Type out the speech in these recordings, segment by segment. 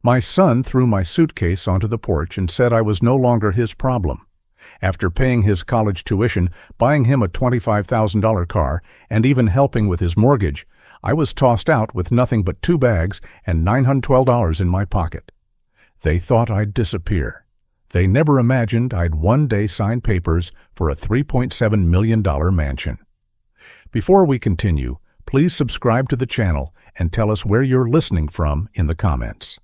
My son threw my suitcase onto the porch and said I was no longer his problem. After paying his college tuition, buying him a $25,000 car, and even helping with his mortgage, I was tossed out with nothing but 2 bags and $912 in my pocket. They thought I'd disappear. They never imagined I'd one day sign papers for a $3.7 million mansion. Before we continue, please subscribe to the channel and tell us where you're listening from in the comments.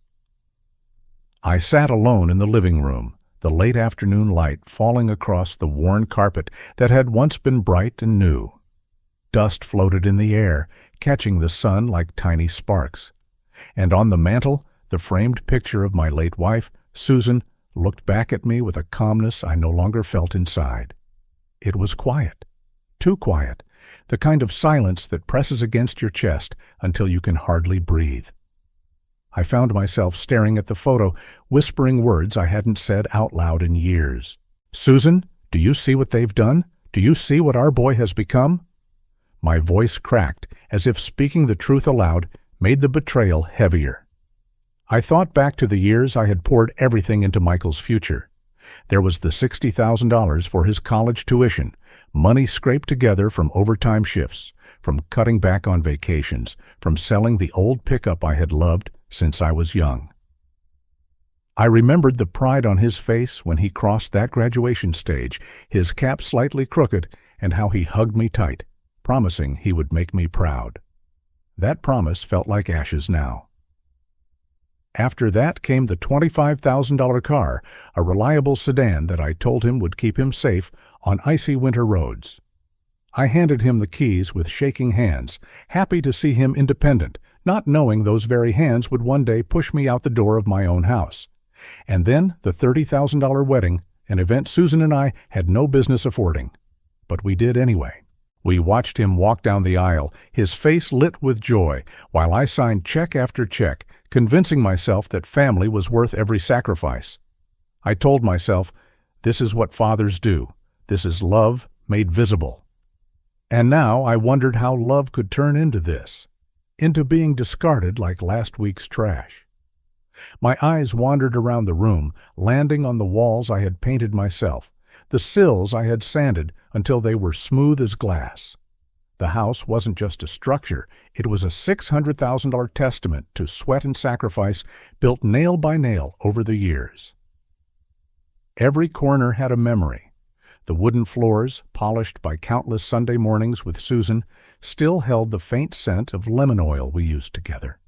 I sat alone in the living room, the late afternoon light falling across the worn carpet that had once been bright and new. Dust floated in the air, catching the sun like tiny sparks. And on the mantel, the framed picture of my late wife, Susan, looked back at me with a calmness I no longer felt inside. It was quiet. Too quiet. The kind of silence that presses against your chest until you can hardly breathe. I found myself staring at the photo, whispering words I hadn't said out loud in years. "Susan, do you see what they've done? Do you see what our boy has become?" My voice cracked, as if speaking the truth aloud made the betrayal heavier. I thought back to the years I had poured everything into Michael's future. There was the $60,000 for his college tuition, money scraped together from overtime shifts, from cutting back on vacations, from selling the old pickup I had loved since I was young. I remembered the pride on his face when he crossed that graduation stage, his cap slightly crooked, and how he hugged me tight, promising he would make me proud. That promise felt like ashes now. After that came the $25,000 car, a reliable sedan that I told him would keep him safe on icy winter roads. I handed him the keys with shaking hands, happy to see him independent, not knowing those very hands would one day push me out the door of my own house. And then the $30,000 wedding, an event Susan and I had no business affording. But we did anyway. We watched him walk down the aisle, his face lit with joy, while I signed check after check, convincing myself that family was worth every sacrifice. I told myself, this is what fathers do. This is love made visible. And now I wondered how love could turn into this, into being discarded like last week's trash. My eyes wandered around the room, landing on the walls I had painted myself, the sills I had sanded until they were smooth as glass. The house wasn't just a structure, it was a $600,000 testament to sweat and sacrifice built nail by nail over the years. Every corner had a memory. The wooden floors, polished by countless Sunday mornings with Susan, still held the faint scent of lemon oil we used together.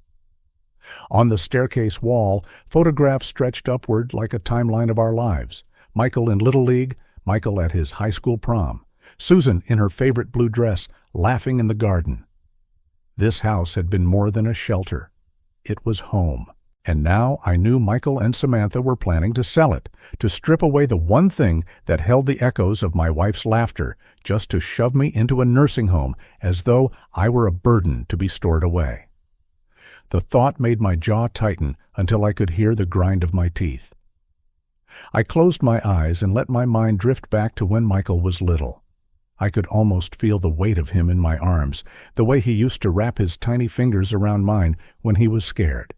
On the staircase wall, photographs stretched upward like a timeline of our lives. Michael in Little League, Michael at his high school prom, Susan in her favorite blue dress, laughing in the garden. This house had been more than a shelter. It was home. And now I knew Michael and Samantha were planning to sell it, to strip away the one thing that held the echoes of my wife's laughter, just to shove me into a nursing home as though I were a burden to be stored away. The thought made my jaw tighten until I could hear the grind of my teeth. I closed my eyes and let my mind drift back to when Michael was little. I could almost feel the weight of him in my arms, the way he used to wrap his tiny fingers around mine when he was scared.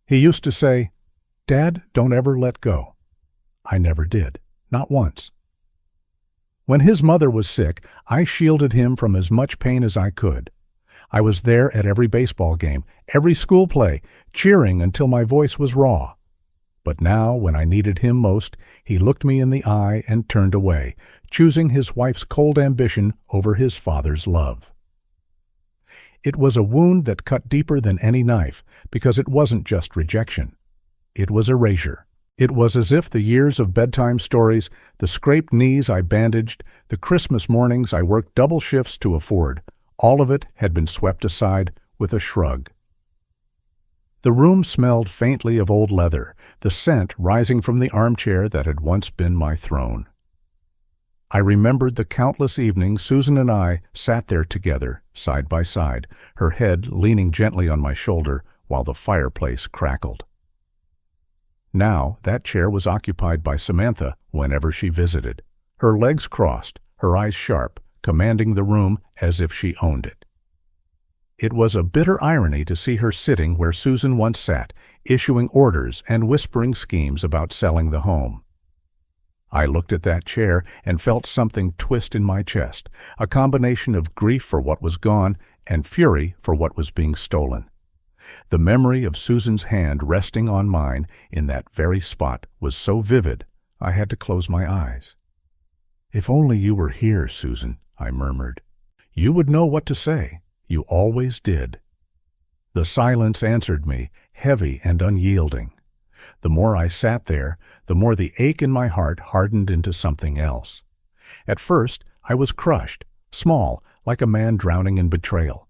He used to say, "Dad, don't ever let go." I never did, not once. When his mother was sick, I shielded him from as much pain as I could. I was there at every baseball game, every school play, cheering until my voice was raw. But now, when I needed him most, he looked me in the eye and turned away, choosing his wife's cold ambition over his father's love. It was a wound that cut deeper than any knife, because it wasn't just rejection. It was erasure. It was as if the years of bedtime stories, the scraped knees I bandaged, the Christmas mornings I worked double shifts to afford, all of it had been swept aside with a shrug. The room smelled faintly of old leather, the scent rising from the armchair that had once been my throne. I remembered the countless evenings Susan and I sat there together, side by side, her head leaning gently on my shoulder while the fireplace crackled. Now that chair was occupied by Samantha whenever she visited, her legs crossed, her eyes sharp, commanding the room as if she owned it. It was a bitter irony to see her sitting where Susan once sat, issuing orders and whispering schemes about selling the home. I looked at that chair and felt something twist in my chest, a combination of grief for what was gone and fury for what was being stolen. The memory of Susan's hand resting on mine in that very spot was so vivid, I had to close my eyes. "If only you were here, Susan," I murmured. "You would know what to say. You always did." The silence answered me, heavy and unyielding. The more I sat there, the more the ache in my heart hardened into something else. At first, I was crushed, small, like a man drowning in betrayal.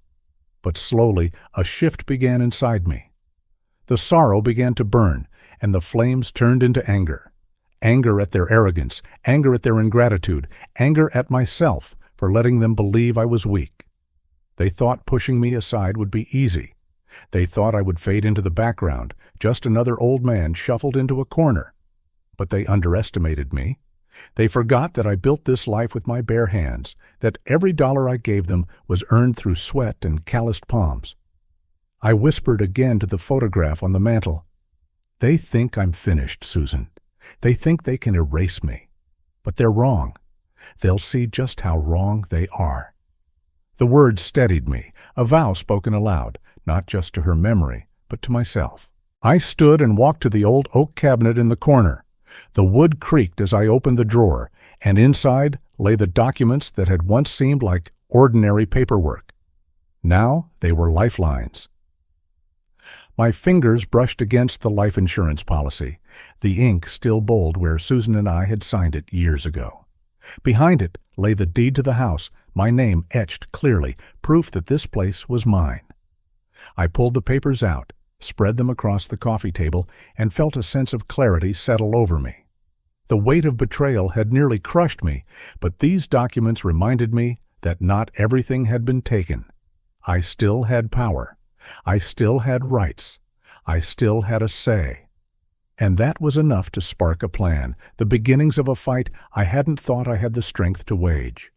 But slowly, a shift began inside me. The sorrow began to burn, and the flames turned into anger. Anger at their arrogance, anger at their ingratitude, anger at myself for letting them believe I was weak. They thought pushing me aside would be easy. They thought I would fade into the background, just another old man shuffled into a corner. But they underestimated me. They forgot that I built this life with my bare hands, that every dollar I gave them was earned through sweat and calloused palms. I whispered again to the photograph on the mantel, "They think I'm finished, Susan. They think they can erase me. But they're wrong. They'll see just how wrong they are." The words steadied me, a vow spoken aloud, not just to her memory, but to myself. I stood and walked to the old oak cabinet in the corner. The wood creaked as I opened the drawer, and inside lay the documents that had once seemed like ordinary paperwork. Now they were lifelines. My fingers brushed against the life insurance policy, the ink still bold where Susan and I had signed it years ago. Behind it lay the deed to the house, my name etched clearly, proof that this place was mine. I pulled the papers out, spread them across the coffee table, and felt a sense of clarity settle over me. The weight of betrayal had nearly crushed me, but these documents reminded me that not everything had been taken. I still had power. I still had rights. I still had a say. And that was enough to spark a plan, the beginnings of a fight I hadn't thought I had the strength to wage.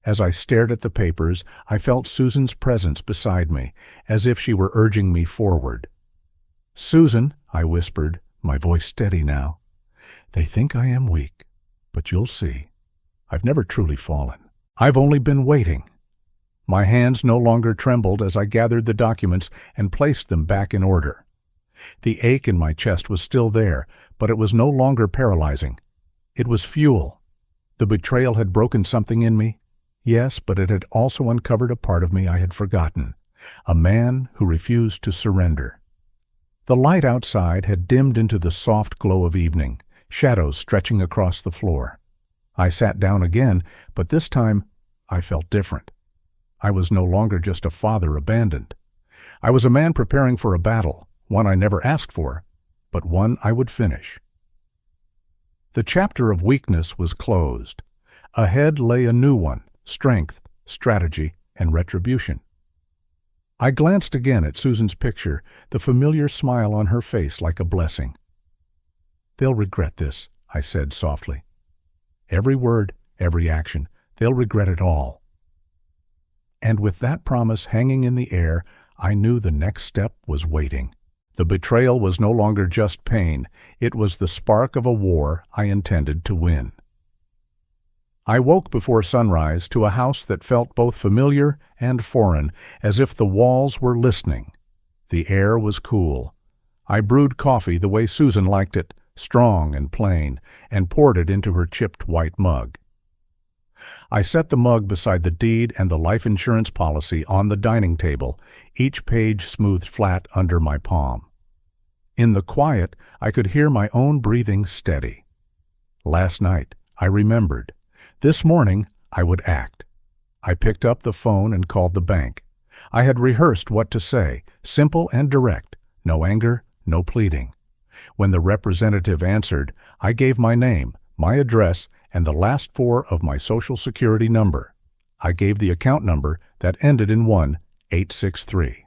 As I stared at the papers, I felt Susan's presence beside me, as if she were urging me forward. "Susan," I whispered, my voice steady now, "they think I am weak, but you'll see. I've never truly fallen. I've only been waiting." My hands no longer trembled as I gathered the documents and placed them back in order. The ache in my chest was still there, but it was no longer paralyzing. It was fuel. The betrayal had broken something in me. Yes, but it had also uncovered a part of me I had forgotten, a man who refused to surrender. The light outside had dimmed into the soft glow of evening, shadows stretching across the floor. I sat down again, but this time I felt different. I was no longer just a father abandoned. I was a man preparing for a battle, one I never asked for, but one I would finish. The chapter of weakness was closed. Ahead lay a new one, strength, strategy, and retribution. I glanced again at Susan's picture, the familiar smile on her face like a blessing. "They'll regret this," I said softly. "Every word, every action, they'll regret it all." And with that promise hanging in the air, I knew the next step was waiting. The betrayal was no longer just pain, it was the spark of a war I intended to win. I woke before sunrise to a house that felt both familiar and foreign, as if the walls were listening. The air was cool. I brewed coffee the way Susan liked it, strong and plain, and poured it into her chipped white mug. I set the mug beside the deed and the life insurance policy on the dining table, each page smoothed flat under my palm. In the quiet, I could hear my own breathing steady. Last night, I remembered. This morning, I would act. I picked up the phone and called the bank. I had rehearsed what to say, simple and direct, no anger, no pleading. When the representative answered, I gave my name, my address, and the last four of my Social Security number. I gave the account number that ended in 1863.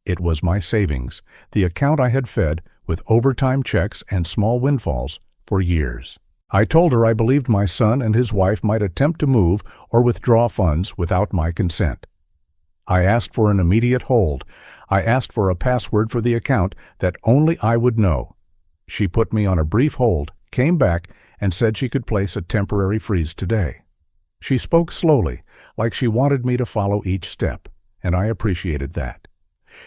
It was my savings, the account I had fed with overtime checks and small windfalls for years. I told her I believed my son and his wife might attempt to move or withdraw funds without my consent. I asked for an immediate hold. I asked for a password for the account that only I would know. She put me on a brief hold, came back, and said she could place a temporary freeze today. She spoke slowly, like she wanted me to follow each step, and I appreciated that.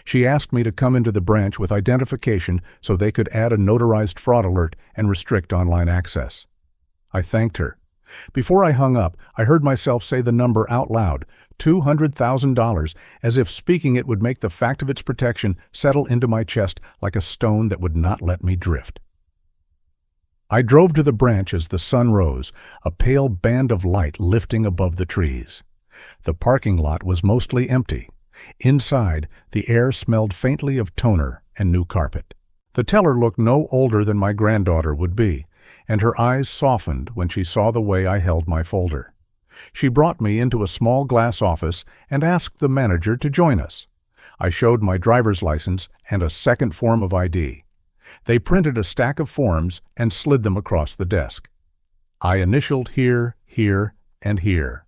She asked me to come into the branch with identification so they could add a notarized fraud alert and restrict online access. I thanked her. Before I hung up, I heard myself say the number out loud, $200,000, as if speaking it would make the fact of its protection settle into my chest like a stone that would not let me drift. I drove to the branch as the sun rose, a pale band of light lifting above the trees. The parking lot was mostly empty. Inside, the air smelled faintly of toner and new carpet. The teller looked no older than my granddaughter would be, and her eyes softened when she saw the way I held my folder. She brought me into a small glass office and asked the manager to join us. I showed my driver's license and a second form of ID. They printed a stack of forms and slid them across the desk. I initialed here, here, and here.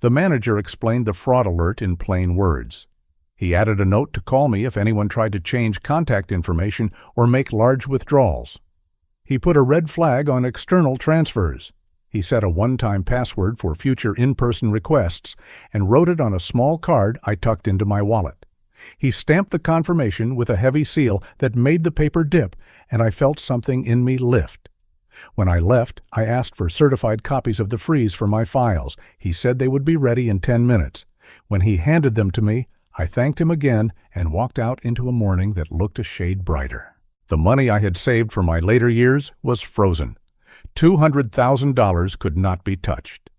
The manager explained the fraud alert in plain words. He added a note to call me if anyone tried to change contact information or make large withdrawals. He put a red flag on external transfers. He set a one-time password for future in-person requests and wrote it on a small card I tucked into my wallet. He stamped the confirmation with a heavy seal that made the paper dip, and I felt something in me lift. When I left, I asked for certified copies of the freeze for my files. He said they would be ready in 10 minutes. When he handed them to me, I thanked him again and walked out into a morning that looked a shade brighter. The money I had saved for my later years was frozen. $200,000 could not be touched.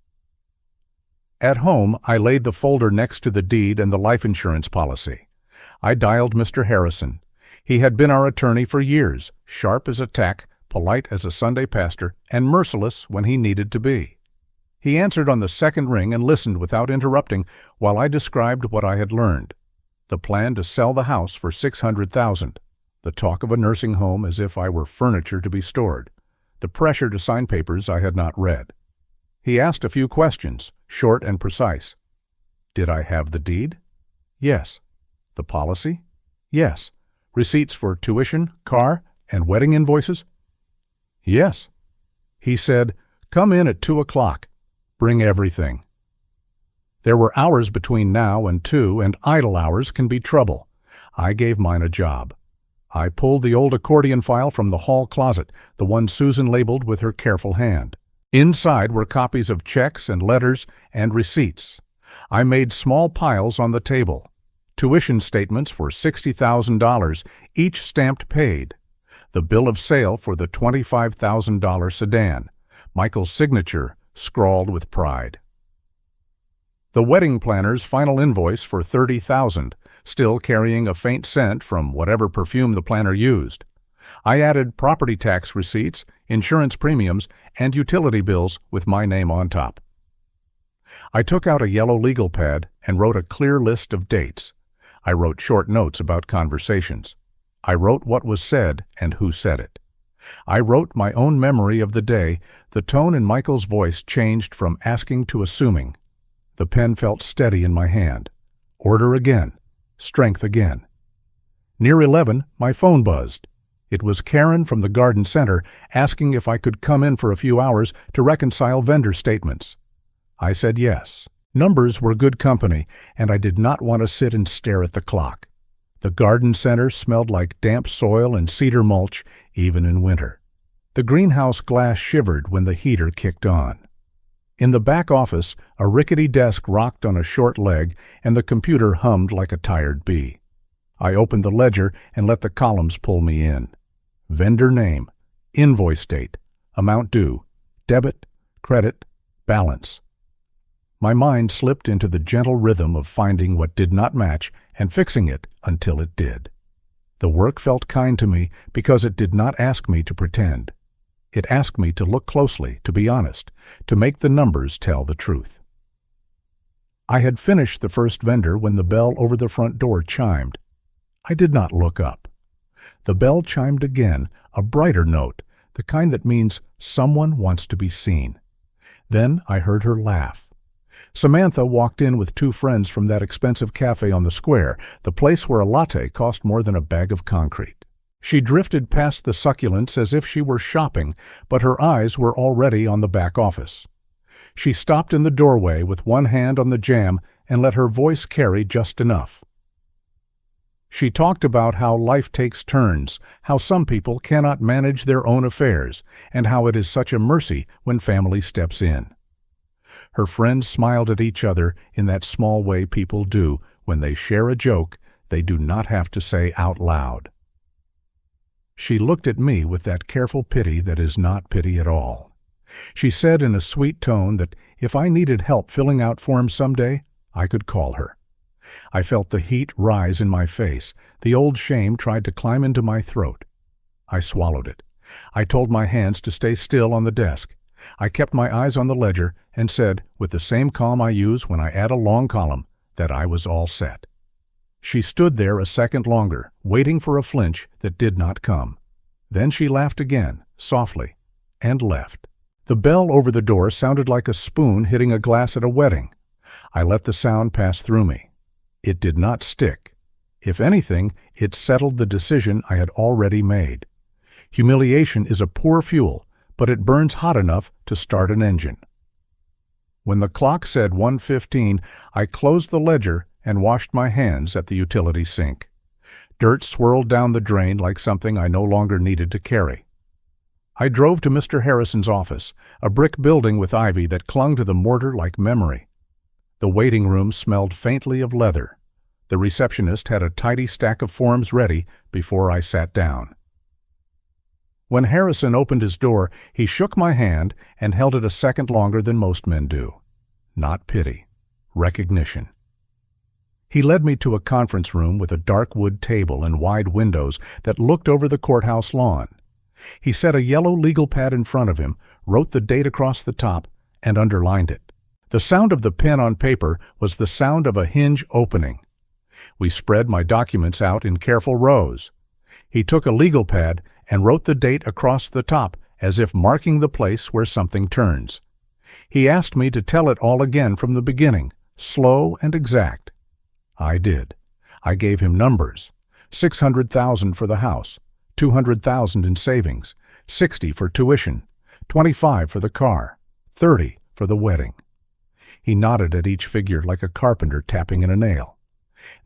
At home, I laid the folder next to the deed and the life insurance policy. I dialed Mr. Harrison. He had been our attorney for years, sharp as a tack, polite as a Sunday pastor, and merciless when he needed to be. He answered on the second ring and listened without interrupting while I described what I had learned. The plan to sell the house for $600,000. The talk of a nursing home as if I were furniture to be stored. The pressure to sign papers I had not read. He asked a few questions, short and precise. Did I have the deed? Yes. The policy? Yes. Receipts for tuition, car, and wedding invoices? Yes. He said, "Come in at 2 o'clock. Bring everything." There were hours between now and 2, and idle hours can be trouble. I gave mine a job. I pulled the old accordion file from the hall closet, the one Susan labeled with her careful hand. Inside were copies of checks and letters and receipts. I made small piles on the table. Tuition statements for $60,000, each stamped paid. The bill of sale for the $25,000 sedan. Michael's signature, scrawled with pride. The wedding planner's final invoice for $30,000, still carrying a faint scent from whatever perfume the planner used. I added property tax receipts, insurance premiums, and utility bills with my name on top. I took out a yellow legal pad and wrote a clear list of dates. I wrote short notes about conversations. I wrote what was said and who said it. I wrote my own memory of the day. The tone in Michael's voice changed from asking to assuming. The pen felt steady in my hand. Order again. Strength again. Near 11, my phone buzzed. It was Karen from the garden center asking if I could come in for a few hours to reconcile vendor statements. I said yes. Numbers were good company, and I did not want to sit and stare at the clock. The garden center smelled like damp soil and cedar mulch, even in winter. The greenhouse glass shivered when the heater kicked on. In the back office, a rickety desk rocked on a short leg, and the computer hummed like a tired bee. I opened the ledger and let the columns pull me in. Vendor name, invoice date, amount due, debit, credit, balance. My mind slipped into the gentle rhythm of finding what did not match and fixing it until it did. The work felt kind to me because it did not ask me to pretend. It asked me to look closely, to be honest, to make the numbers tell the truth. I had finished the first vendor when the bell over the front door chimed. I did not look up. The bell chimed again, a brighter note, the kind that means someone wants to be seen. Then I heard her laugh. Samantha walked in with two friends from that expensive cafe on the square, the place where a latte cost more than a bag of concrete. She drifted past the succulents as if she were shopping, but her eyes were already on the back office. She stopped in the doorway with one hand on the jamb and let her voice carry just enough. She talked about how life takes turns, how some people cannot manage their own affairs, and how it is such a mercy when family steps in. Her friends smiled at each other in that small way people do when they share a joke they do not have to say out loud. She looked at me with that careful pity that is not pity at all. She said in a sweet tone that if I needed help filling out forms someday, I could call her. I felt the heat rise in my face. The old shame tried to climb into my throat. I swallowed it. I told my hands to stay still on the desk. I kept my eyes on the ledger and said, with the same calm I use when I add a long column, that I was all set. She stood there a second longer, waiting for a flinch that did not come. Then she laughed again, softly, and left. The bell over the door sounded like a spoon hitting a glass at a wedding. I let the sound pass through me. It did not stick. If anything, it settled the decision I had already made. Humiliation is a poor fuel, but it burns hot enough to start an engine. When the clock said 1:15, I closed the ledger and washed my hands at the utility sink. Dirt swirled down the drain like something I no longer needed to carry. I drove to Mr. Harrison's office, a brick building with ivy that clung to the mortar like memory. The waiting room smelled faintly of leather. The receptionist had a tidy stack of forms ready before I sat down. When Harrison opened his door, he shook my hand and held it a second longer than most men do. Not pity, recognition. He led me to a conference room with a dark wood table and wide windows that looked over the courthouse lawn. He set a yellow legal pad in front of him, wrote the date across the top, and underlined it. The sound of the pen on paper was the sound of a hinge opening. We spread my documents out in careful rows. He took a legal pad and wrote the date across the top as if marking the place where something turns. He asked me to tell it all again from the beginning, slow and exact. I did. I gave him numbers. $600,000 for the house, $200,000 in savings, $60,000 for tuition, $25,000 for the car, $30,000 for the wedding. He nodded at each figure like a carpenter tapping in a nail.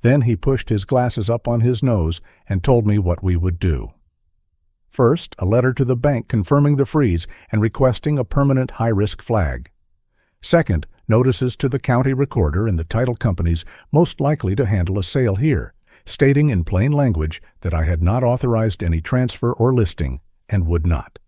Then he pushed his glasses up on his nose and told me what we would do. First, a letter to the bank confirming the freeze and requesting a permanent high-risk flag. Second, notices to the county recorder and the title companies most likely to handle a sale here, stating in plain language that I had not authorized any transfer or listing and would not.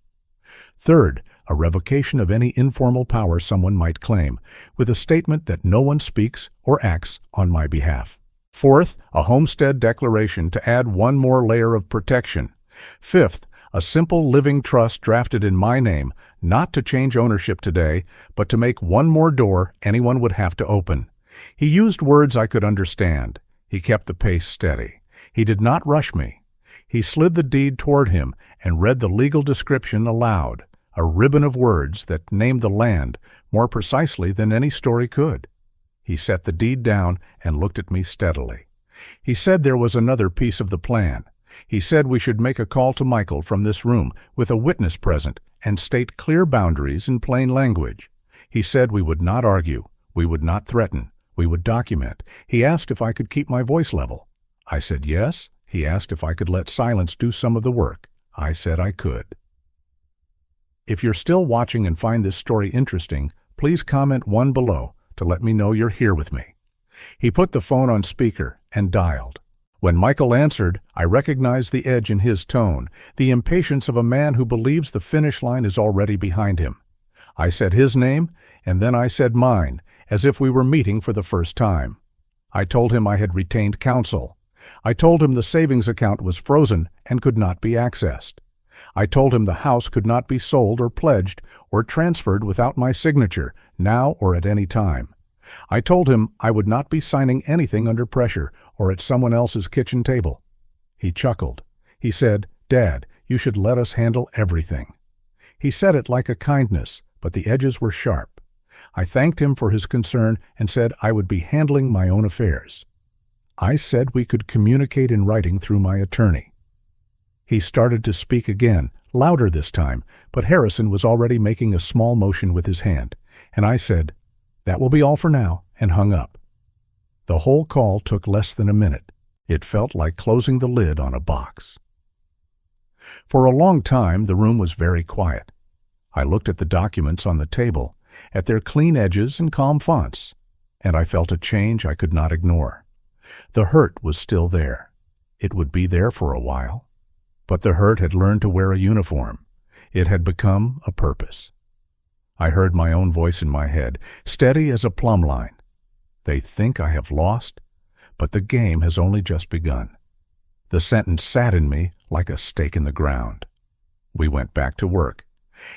Third, a revocation of any informal power someone might claim, with a statement that no one speaks or acts on my behalf. Fourth, a homestead declaration to add one more layer of protection. Fifth, a simple living trust drafted in my name, not to change ownership today, but to make one more door anyone would have to open. He used words I could understand. He kept the pace steady. He did not rush me. He slid the deed toward him and read the legal description aloud, a ribbon of words that named the land more precisely than any story could. He set the deed down and looked at me steadily. He said there was another piece of the plan. He said we should make a call to Michael from this room with a witness present and state clear boundaries in plain language. He said we would not argue, we would not threaten, we would document. He asked if I could keep my voice level. I said yes. He asked if I could let silence do some of the work. I said I could. If you're still watching and find this story interesting, please comment 1 below to let me know you're here with me. He put the phone on speaker and dialed. When Michael answered, I recognized the edge in his tone, the impatience of a man who believes the finish line is already behind him. I said his name, and then I said mine, as if we were meeting for the first time. I told him I had retained counsel. I told him the savings account was frozen and could not be accessed. I told him the house could not be sold or pledged or transferred without my signature, now or at any time. I told him I would not be signing anything under pressure or at someone else's kitchen table. He chuckled. He said, "Dad, you should let us handle everything." He said it like a kindness, but the edges were sharp. I thanked him for his concern and said I would be handling my own affairs. I said we could communicate in writing through my attorney. He started to speak again, louder this time, but Harrison was already making a small motion with his hand, and I said, "That will be all for now," and hung up. The whole call took less than a minute. It felt like closing the lid on a box. For a long time, the room was very quiet. I looked at the documents on the table, at their clean edges and calm fonts, and I felt a change I could not ignore. The hurt was still there. It would be there for a while. But the hurt had learned to wear a uniform. It had become a purpose. I heard my own voice in my head, steady as a plumb line. They think I have lost, but the game has only just begun. The sentence sat in me like a stake in the ground. We went back to work.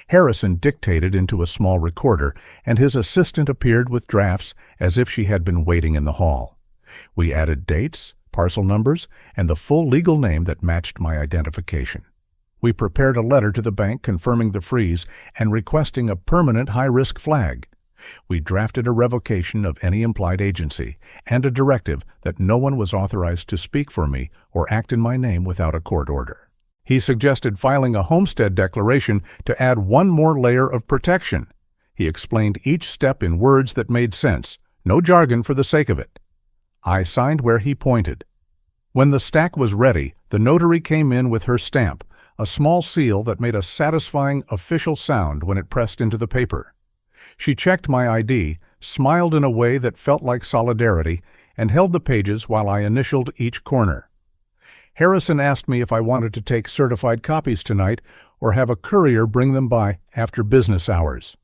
Harrison dictated into a small recorder, and his assistant appeared with drafts as if she had been waiting in the hall. We added dates, parcel numbers, and the full legal name that matched my identification. We prepared a letter to the bank confirming the freeze and requesting a permanent high-risk flag. We drafted a revocation of any implied agency and a directive that no one was authorized to speak for me or act in my name without a court order. He suggested filing a homestead declaration to add one more layer of protection. He explained each step in words that made sense, no jargon for the sake of it. I signed where he pointed. When the stack was ready, the notary came in with her stamp, a small seal that made a satisfying official sound when it pressed into the paper. She checked my ID, smiled in a way that felt like solidarity, and held the pages while I initialed each corner. Harrison asked me if I wanted to take certified copies tonight or have a courier bring them by after business hours.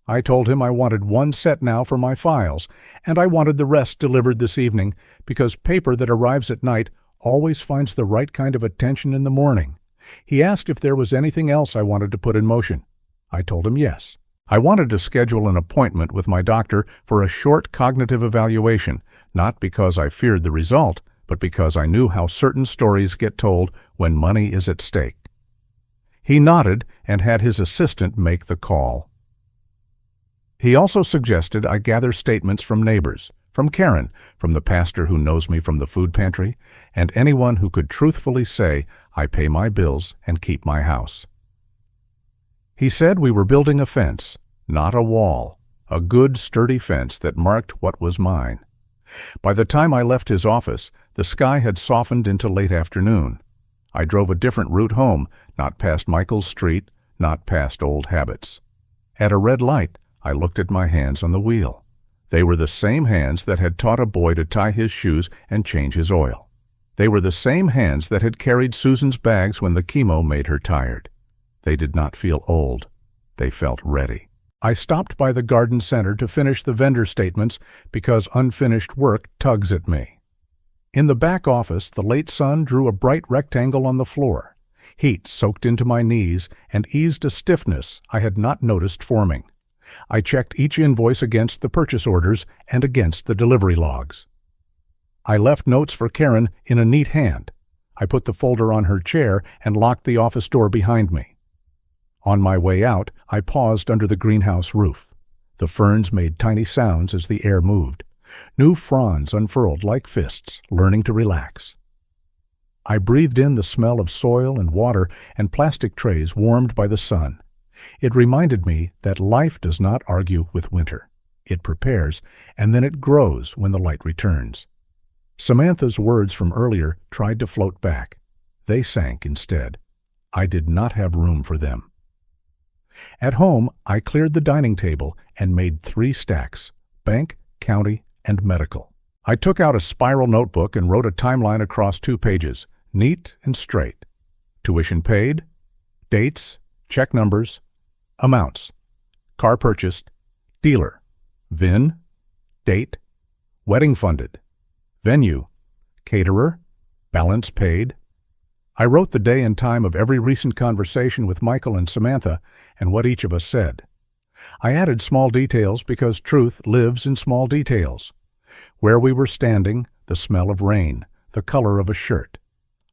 I told him I wanted one set now for my files, and I wanted the rest delivered this evening because paper that arrives at night always finds the right kind of attention in the morning. He asked if there was anything else I wanted to put in motion. I told him yes. I wanted to schedule an appointment with my doctor for a short cognitive evaluation, not because I feared the result, but because I knew how certain stories get told when money is at stake. He nodded and had his assistant make the call. He also suggested I gather statements from neighbors, from Karen, from the pastor who knows me from the food pantry, and anyone who could truthfully say I pay my bills and keep my house. He said we were building a fence, not a wall, a good, sturdy fence that marked what was mine. By the time I left his office, the sky had softened into late afternoon. I drove a different route home, not past Michael's Street, not past old habits. At a red light, I looked at my hands on the wheel. They were the same hands that had taught a boy to tie his shoes and change his oil. They were the same hands that had carried Susan's bags when the chemo made her tired. They did not feel old. They felt ready. I stopped by the garden center to finish the vendor statements because unfinished work tugs at me. In the back office, the late sun drew a bright rectangle on the floor. Heat soaked into my knees and eased a stiffness I had not noticed forming. I checked each invoice against the purchase orders and against the delivery logs. I left notes for Karen in a neat hand. I put the folder on her chair and locked the office door behind me. On my way out, I paused under the greenhouse roof. The ferns made tiny sounds as the air moved. New fronds unfurled like fists, learning to relax. I breathed in the smell of soil and water and plastic trays warmed by the sun. It reminded me that life does not argue with winter. It prepares, and then it grows when the light returns. Samantha's words from earlier tried to float back. They sank instead. I did not have room for them. At home, I cleared the dining table and made 3 stacks: bank, county, and medical. I took out a spiral notebook and wrote a timeline across 2 pages, neat and straight. Tuition paid, dates, check numbers, amounts, car purchased, dealer, VIN, date, wedding funded, venue, caterer, balance paid. I wrote the day and time of every recent conversation with Michael and Samantha and what each of us said. I added small details because truth lives in small details. Where we were standing, the smell of rain, the color of a shirt.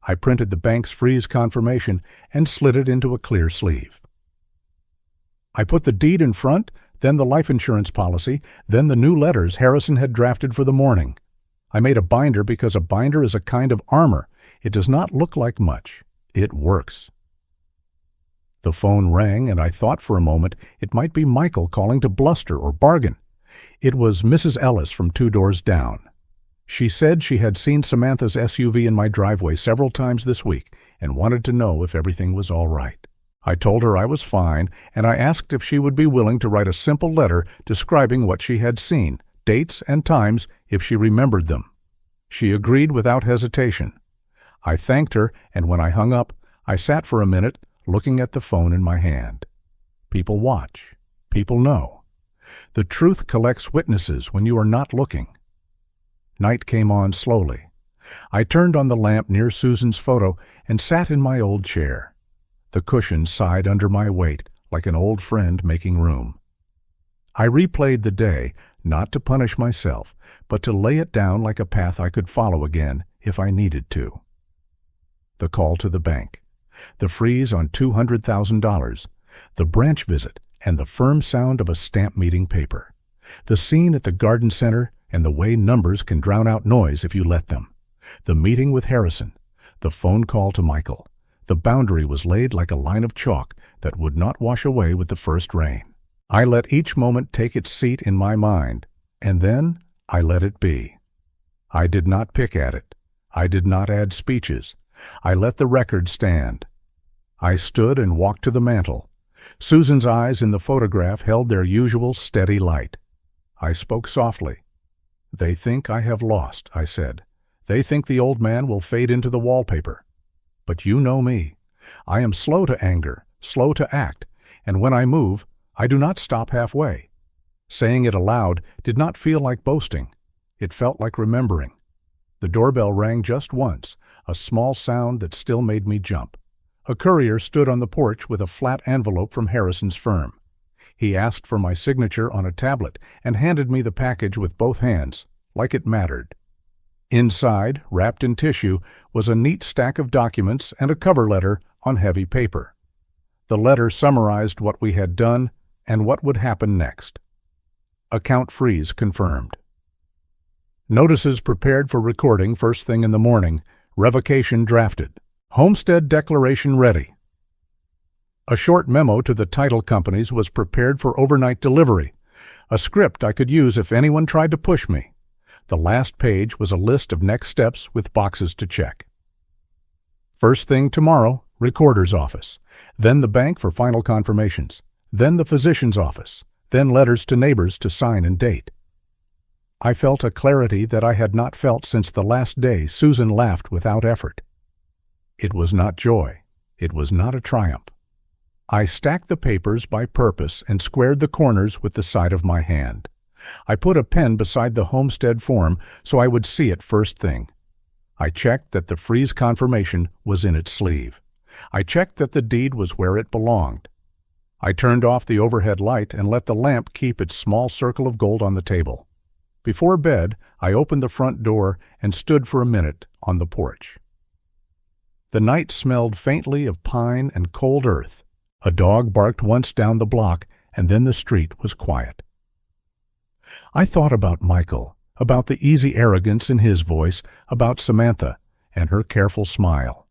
I printed the bank's freeze confirmation and slid it into a clear sleeve. I put the deed in front, then the life insurance policy, then the new letters Harrison had drafted for the morning. I made a binder because a binder is a kind of armor. It does not look like much. It works. The phone rang, and I thought for a moment it might be Michael calling to bluster or bargain. It was Mrs. Ellis from 2 doors down. She said she had seen Samantha's SUV in my driveway several times this week and wanted to know if everything was all right. I told her I was fine, and I asked if she would be willing to write a simple letter describing what she had seen, dates and times if she remembered them. She agreed without hesitation. I thanked her, and when I hung up, I sat for a minute looking at the phone in my hand. People watch. People know. The truth collects witnesses when you are not looking. Night came on slowly. I turned on the lamp near Susan's photo and sat in my old chair. The cushion sighed under my weight like an old friend making room. I replayed the day, not to punish myself, but to lay it down like a path I could follow again if I needed to. The call to the bank, the freeze on $200,000, the branch visit, and the firm sound of a stamp meeting paper, the scene at the garden center, and the way numbers can drown out noise if you let them, the meeting with Harrison, the phone call to Michael. The boundary was laid like a line of chalk that would not wash away with the first rain. I let each moment take its seat in my mind, and then I let it be. I did not pick at it. I did not add speeches. I let the record stand. I stood and walked to the mantel. Susan's eyes in the photograph held their usual steady light. I spoke softly. "They think I have lost," I said. "They think the old man will fade into the wallpaper. But you know me. I am slow to anger, slow to act, and when I move, I do not stop halfway." Saying it aloud did not feel like boasting. It felt like remembering. The doorbell rang just once, a small sound that still made me jump. A courier stood on the porch with a flat envelope from Harrison's firm. He asked for my signature on a tablet and handed me the package with both hands, like it mattered. Inside, wrapped in tissue, was a neat stack of documents and a cover letter on heavy paper. The letter summarized what we had done and what would happen next. Account freeze confirmed. Notices prepared for recording first thing in the morning. Revocation drafted. Homestead declaration ready. A short memo to the title companies was prepared for overnight delivery, a script I could use if anyone tried to push me. The last page was a list of next steps with boxes to check. First thing tomorrow, recorder's office, then the bank for final confirmations, then the physician's office, then letters to neighbors to sign and date. I felt a clarity that I had not felt since the last day Susan laughed without effort. It was not joy. It was not a triumph. I stacked the papers by purpose and squared the corners with the side of my hand. I put a pen beside the homestead form so I would see it first thing. I checked that the freeze confirmation was in its sleeve. I checked that the deed was where it belonged. I turned off the overhead light and let the lamp keep its small circle of gold on the table. Before bed, I opened the front door and stood for a minute on the porch. The night smelled faintly of pine and cold earth. A dog barked once down the block, and then the street was quiet. I thought about Michael, about the easy arrogance in his voice, about Samantha and her careful smile.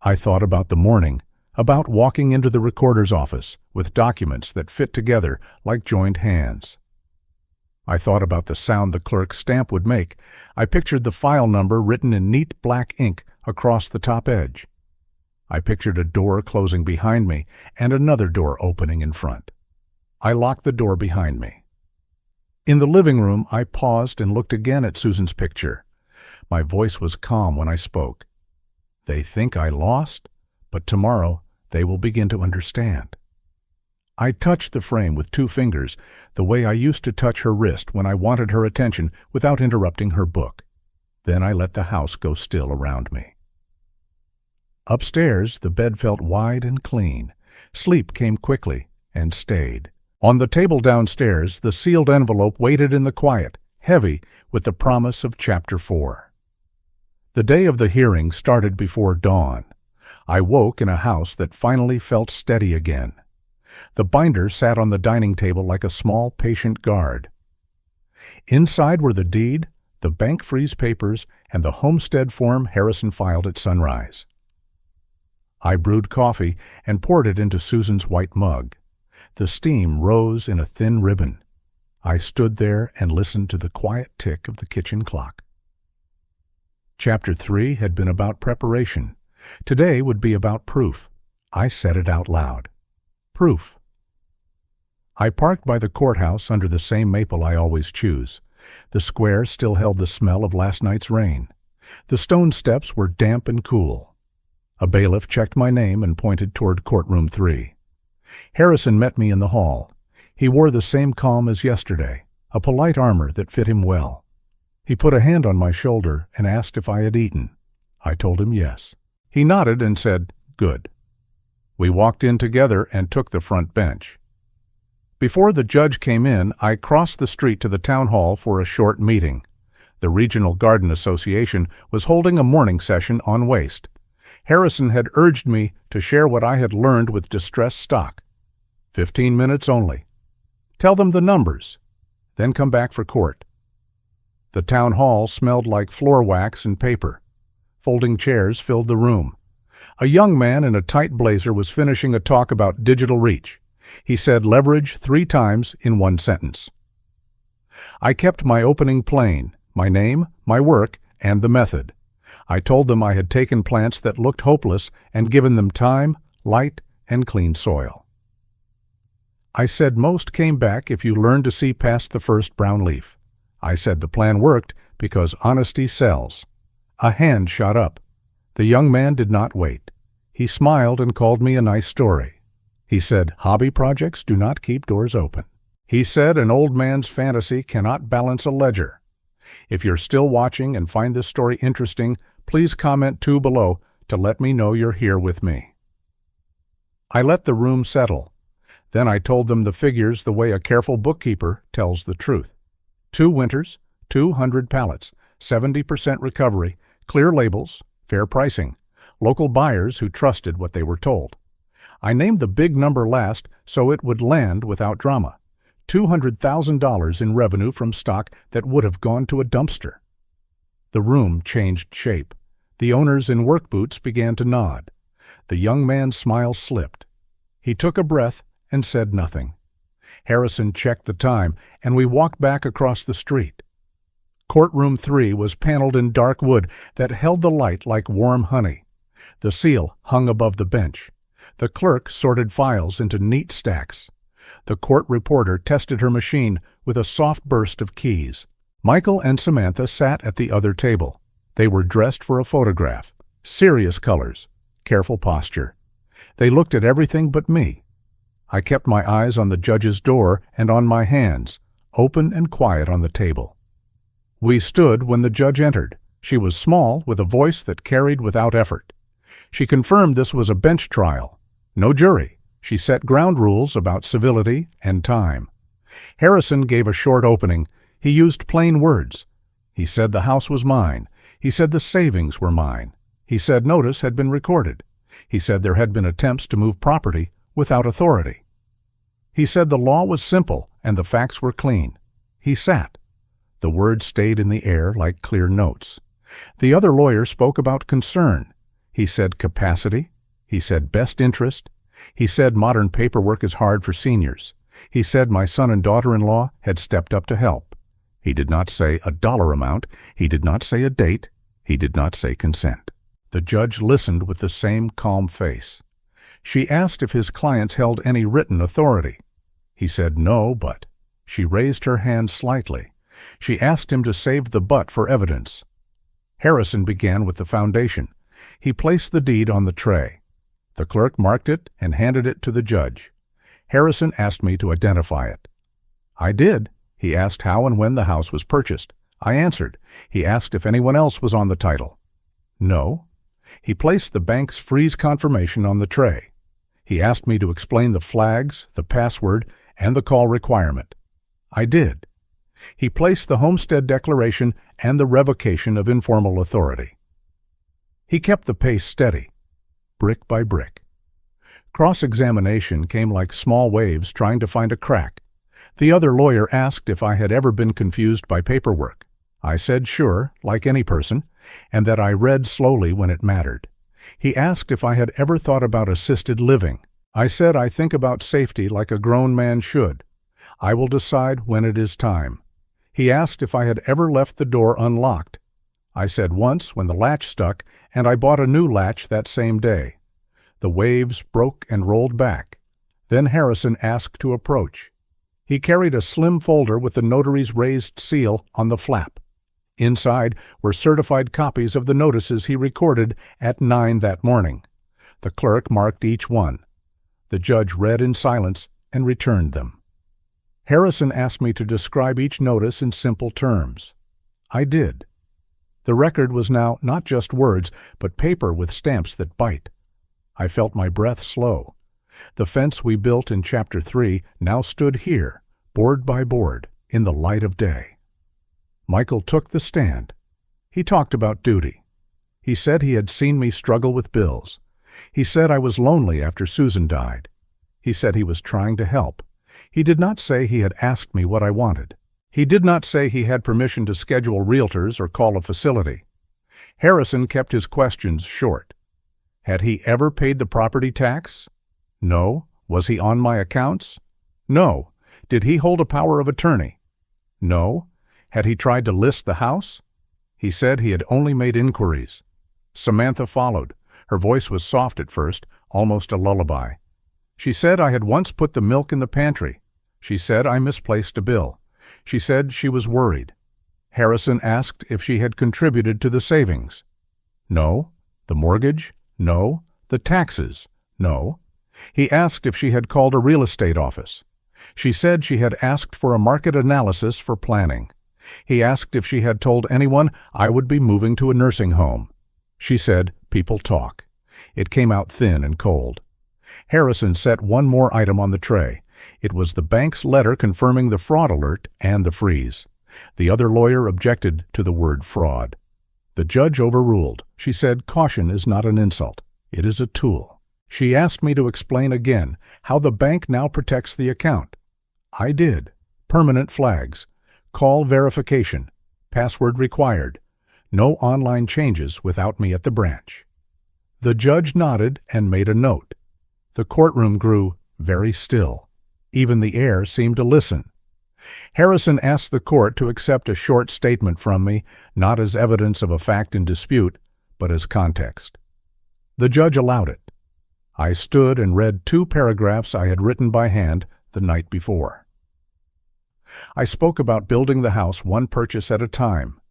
I thought about the morning, about walking into the recorder's office with documents that fit together like joined hands. I thought about the sound the clerk's stamp would make. I pictured the file number written in neat black ink across the top edge. I pictured a door closing behind me and another door opening in front. I locked the door behind me. In the living room, I paused and looked again at Susan's picture. My voice was calm when I spoke. They think I lost, but tomorrow they will begin to understand. I touched the frame with 2 fingers, the way I used to touch her wrist when I wanted her attention without interrupting her book. Then I let the house go still around me. Upstairs, the bed felt wide and clean. Sleep came quickly and stayed. On the table downstairs, the sealed envelope waited in the quiet, heavy with the promise of Chapter 4. The day of the hearing started before dawn. I woke in a house that finally felt steady again. The binder sat on the dining table like a small, patient guard. Inside were the deed, the bank freeze papers, and the homestead form Harrison filed at sunrise. I brewed coffee and poured it into Susan's white mug. The steam rose in a thin ribbon. I stood there and listened to the quiet tick of the kitchen clock. Chapter 3 had been about preparation. Today would be about proof. I said it out loud. Proof. I parked by the courthouse under the same maple I always choose. The square still held the smell of last night's rain. The stone steps were damp and cool. A bailiff checked my name and pointed toward courtroom 3. Harrison met me in the hall. He wore the same calm as yesterday, a polite armor that fit him well. He put a hand on my shoulder and asked if I had eaten. I told him yes. He nodded and said, "Good." We walked in together and took the front bench. Before the judge came in, I crossed the street to the town hall for a short meeting. The Regional Garden Association was holding a morning session on waste. Harrison had urged me to share what I had learned with distressed stock. 15 minutes only. Tell them the numbers, then come back for court. The town hall smelled like floor wax and paper. Folding chairs filled the room. A young man in a tight blazer was finishing a talk about digital reach. He said leverage 3 times in one sentence. I kept my opening plain, my name, my work, and the method. I told them I had taken plants that looked hopeless and given them time, light, and clean soil. I said most came back if you learned to see past the first brown leaf. I said the plan worked because honesty sells. A hand shot up. The young man did not wait. He smiled and called me a nice story. He said hobby projects do not keep doors open. He said an old man's fantasy cannot balance a ledger. If you're still watching and find this story interesting, please comment 2 below to let me know you're here with me. I let the room settle. Then I told them the figures the way a careful bookkeeper tells the truth. 2 winters, 200 pallets, 70% recovery, clear labels, fair pricing, local buyers who trusted what they were told. I named the big number last so it would land without drama. $200,000 in revenue from stock that would have gone to a dumpster. The room changed shape. The owners in work boots began to nod. The young man's smile slipped. He took a breath and said nothing. Harrison checked the time, and we walked back across the street. Courtroom 3 was paneled in dark wood that held the light like warm honey. The seal hung above the bench. The clerk sorted files into neat stacks. The court reporter tested her machine with a soft burst of keys. Michael and Samantha sat at the other table. They were dressed for a photograph. Serious colors, careful posture. They looked at everything but me. I kept my eyes on the judge's door and on my hands, open and quiet on the table. We stood when the judge entered. She was small, with a voice that carried without effort. She confirmed this was a bench trial. No jury. She set ground rules about civility and time. Harrison gave a short opening. He used plain words. He said the house was mine. He said the savings were mine. He said notice had been recorded. He said there had been attempts to move property without authority. He said the law was simple and the facts were clean. He sat. The words stayed in the air like clear notes. The other lawyer spoke about concern. He said capacity. He said best interest. He said modern paperwork is hard for seniors. He said my son and daughter-in-law had stepped up to help. He did not say a dollar amount. He did not say a date. He did not say consent. The judge listened with the same calm face. She asked if his clients held any written authority. He said no, but. She raised her hand slightly. She asked him to save the but for evidence. Harrison began with the foundation. He placed the deed on the tray. The clerk marked it and handed it to the judge. Harrison asked me to identify it. I did. He asked how and when the house was purchased. I answered. He asked if anyone else was on the title. No. He placed the bank's freeze confirmation on the tray. He asked me to explain the flags, the password, and the call requirement. I did. He placed the homestead declaration and the revocation of informal authority. He kept the pace steady, brick by brick. Cross-examination came like small waves trying to find a crack. The other lawyer asked if I had ever been confused by paperwork. I said sure, like any person, and that I read slowly when it mattered. He asked if I had ever thought about assisted living. I said I think about safety like a grown man should. I will decide when it is time. He asked if I had ever left the door unlocked. I said once when the latch stuck, and I bought a new latch that same day. The waves broke and rolled back. Then Harrison asked to approach. He carried a slim folder with the notary's raised seal on the flap. Inside were certified copies of the notices he recorded at 9 that morning. The clerk marked each one. The judge read in silence and returned them. Harrison asked me to describe each notice in simple terms. I did. The record was now not just words, but paper with stamps that bite. I felt my breath slow. The fence we built in Chapter 3 now stood here, board by board, in the light of day. Michael took the stand. He talked about duty. He said he had seen me struggle with bills. He said I was lonely after Susan died. He said he was trying to help. He did not say he had asked me what I wanted. He did not say he had permission to schedule realtors or call a facility. Harrison kept his questions short. Had he ever paid the property tax? No. Was he on my accounts? No. Did he hold a power of attorney? No. Had he tried to list the house? He said he had only made inquiries. Samantha followed. Her voice was soft at first, almost a lullaby. She said I had once put the milk in the pantry. She said I misplaced a bill. She said she was worried. Harrison asked if she had contributed to the savings. No. The mortgage? No. The taxes? No. He asked if she had called a real estate office. She said she had asked for a market analysis for planning. He asked if she had told anyone I would be moving to a nursing home. She said, people talk. It came out thin and cold. Harrison set one more item on the tray. It was the bank's letter confirming the fraud alert and the freeze. The other lawyer objected to the word fraud. The judge overruled. She said caution is not an insult. It is a tool. She asked me to explain again how the bank now protects the account. I did. Permanent flags. Call verification. Password required. No online changes without me at the branch. The judge nodded and made a note. The courtroom grew very still. Even the air seemed to listen. Harrison asked the court to accept a short statement from me, not as evidence of a fact in dispute, but as context. The judge allowed it. I stood and read 2 paragraphs I had written by hand the night before. I spoke about building the house one purchase at a time.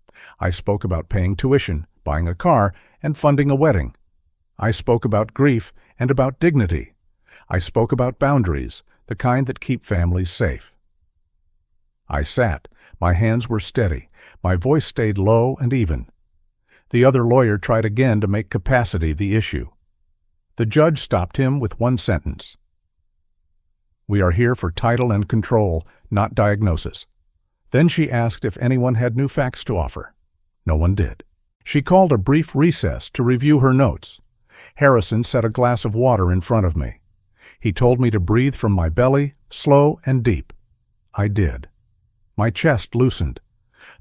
I spoke about paying tuition, buying a car, and funding a wedding. I spoke about grief and about dignity. I spoke about boundaries, the kind that keep families safe. I sat. My hands were steady. My voice stayed low and even. The other lawyer tried again to make capacity the issue. The judge stopped him with one sentence. We are here for title and control, not diagnosis. Then she asked if anyone had new facts to offer. No one did. She called a brief recess to review her notes. Harrison set a glass of water in front of me. He told me to breathe from my belly, slow and deep. I did. My chest loosened.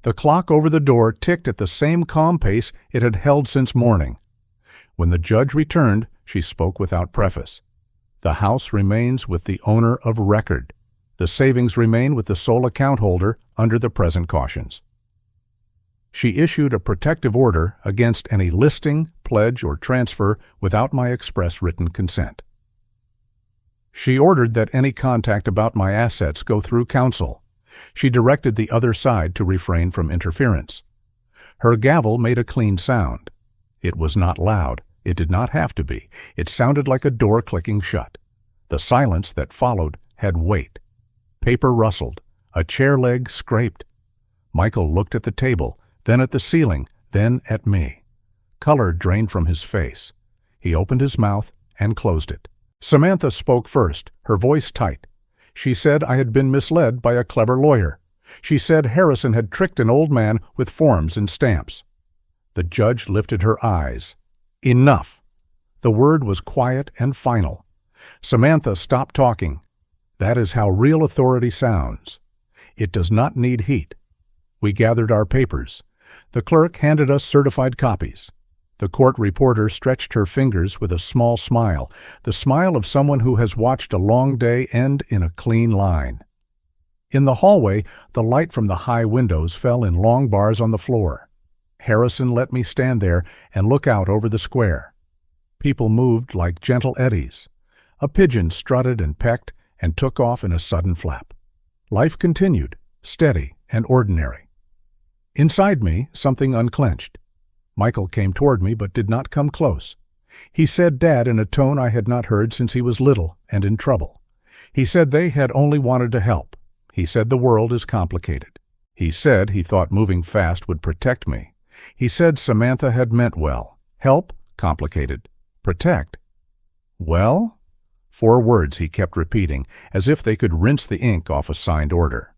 The clock over the door ticked at the same calm pace it had held since morning. When the judge returned, she spoke without preface. The house remains with the owner of record. The savings remain with the sole account holder under the present cautions. She issued a protective order against any listing, pledge, or transfer without my express written consent. She ordered that any contact about my assets go through counsel. She directed the other side to refrain from interference. Her gavel made a clean sound. It was not loud. It did not have to be. It sounded like a door clicking shut. The silence that followed had weight. Paper rustled. A chair leg scraped. Michael looked at the table, then at the ceiling, then at me. Color drained from his face. He opened his mouth and closed it. Samantha spoke first, her voice tight. She said I had been misled by a clever lawyer. She said Harrison had tricked an old man with forms and stamps. The judge lifted her eyes. Enough. The word was quiet and final. Samantha, stop talking. That is how real authority sounds. It does not need heat. We gathered our papers. The clerk handed us certified copies. The court reporter stretched her fingers with a small smile, the smile of someone who has watched a long day end in a clean line. In the hallway, the light from the high windows fell in long bars on the floor. Harrison let me stand there and look out over the square. People moved like gentle eddies. A pigeon strutted and pecked and took off in a sudden flap. Life continued, steady and ordinary. Inside me, something unclenched. Michael came toward me but did not come close. He said Dad in a tone I had not heard since he was little and in trouble. He said they had only wanted to help. He said the world is complicated. He said he thought moving fast would protect me. He said Samantha had meant well. Help? Complicated. Protect? Well? 4 words he kept repeating, as if they could rinse the ink off a signed order.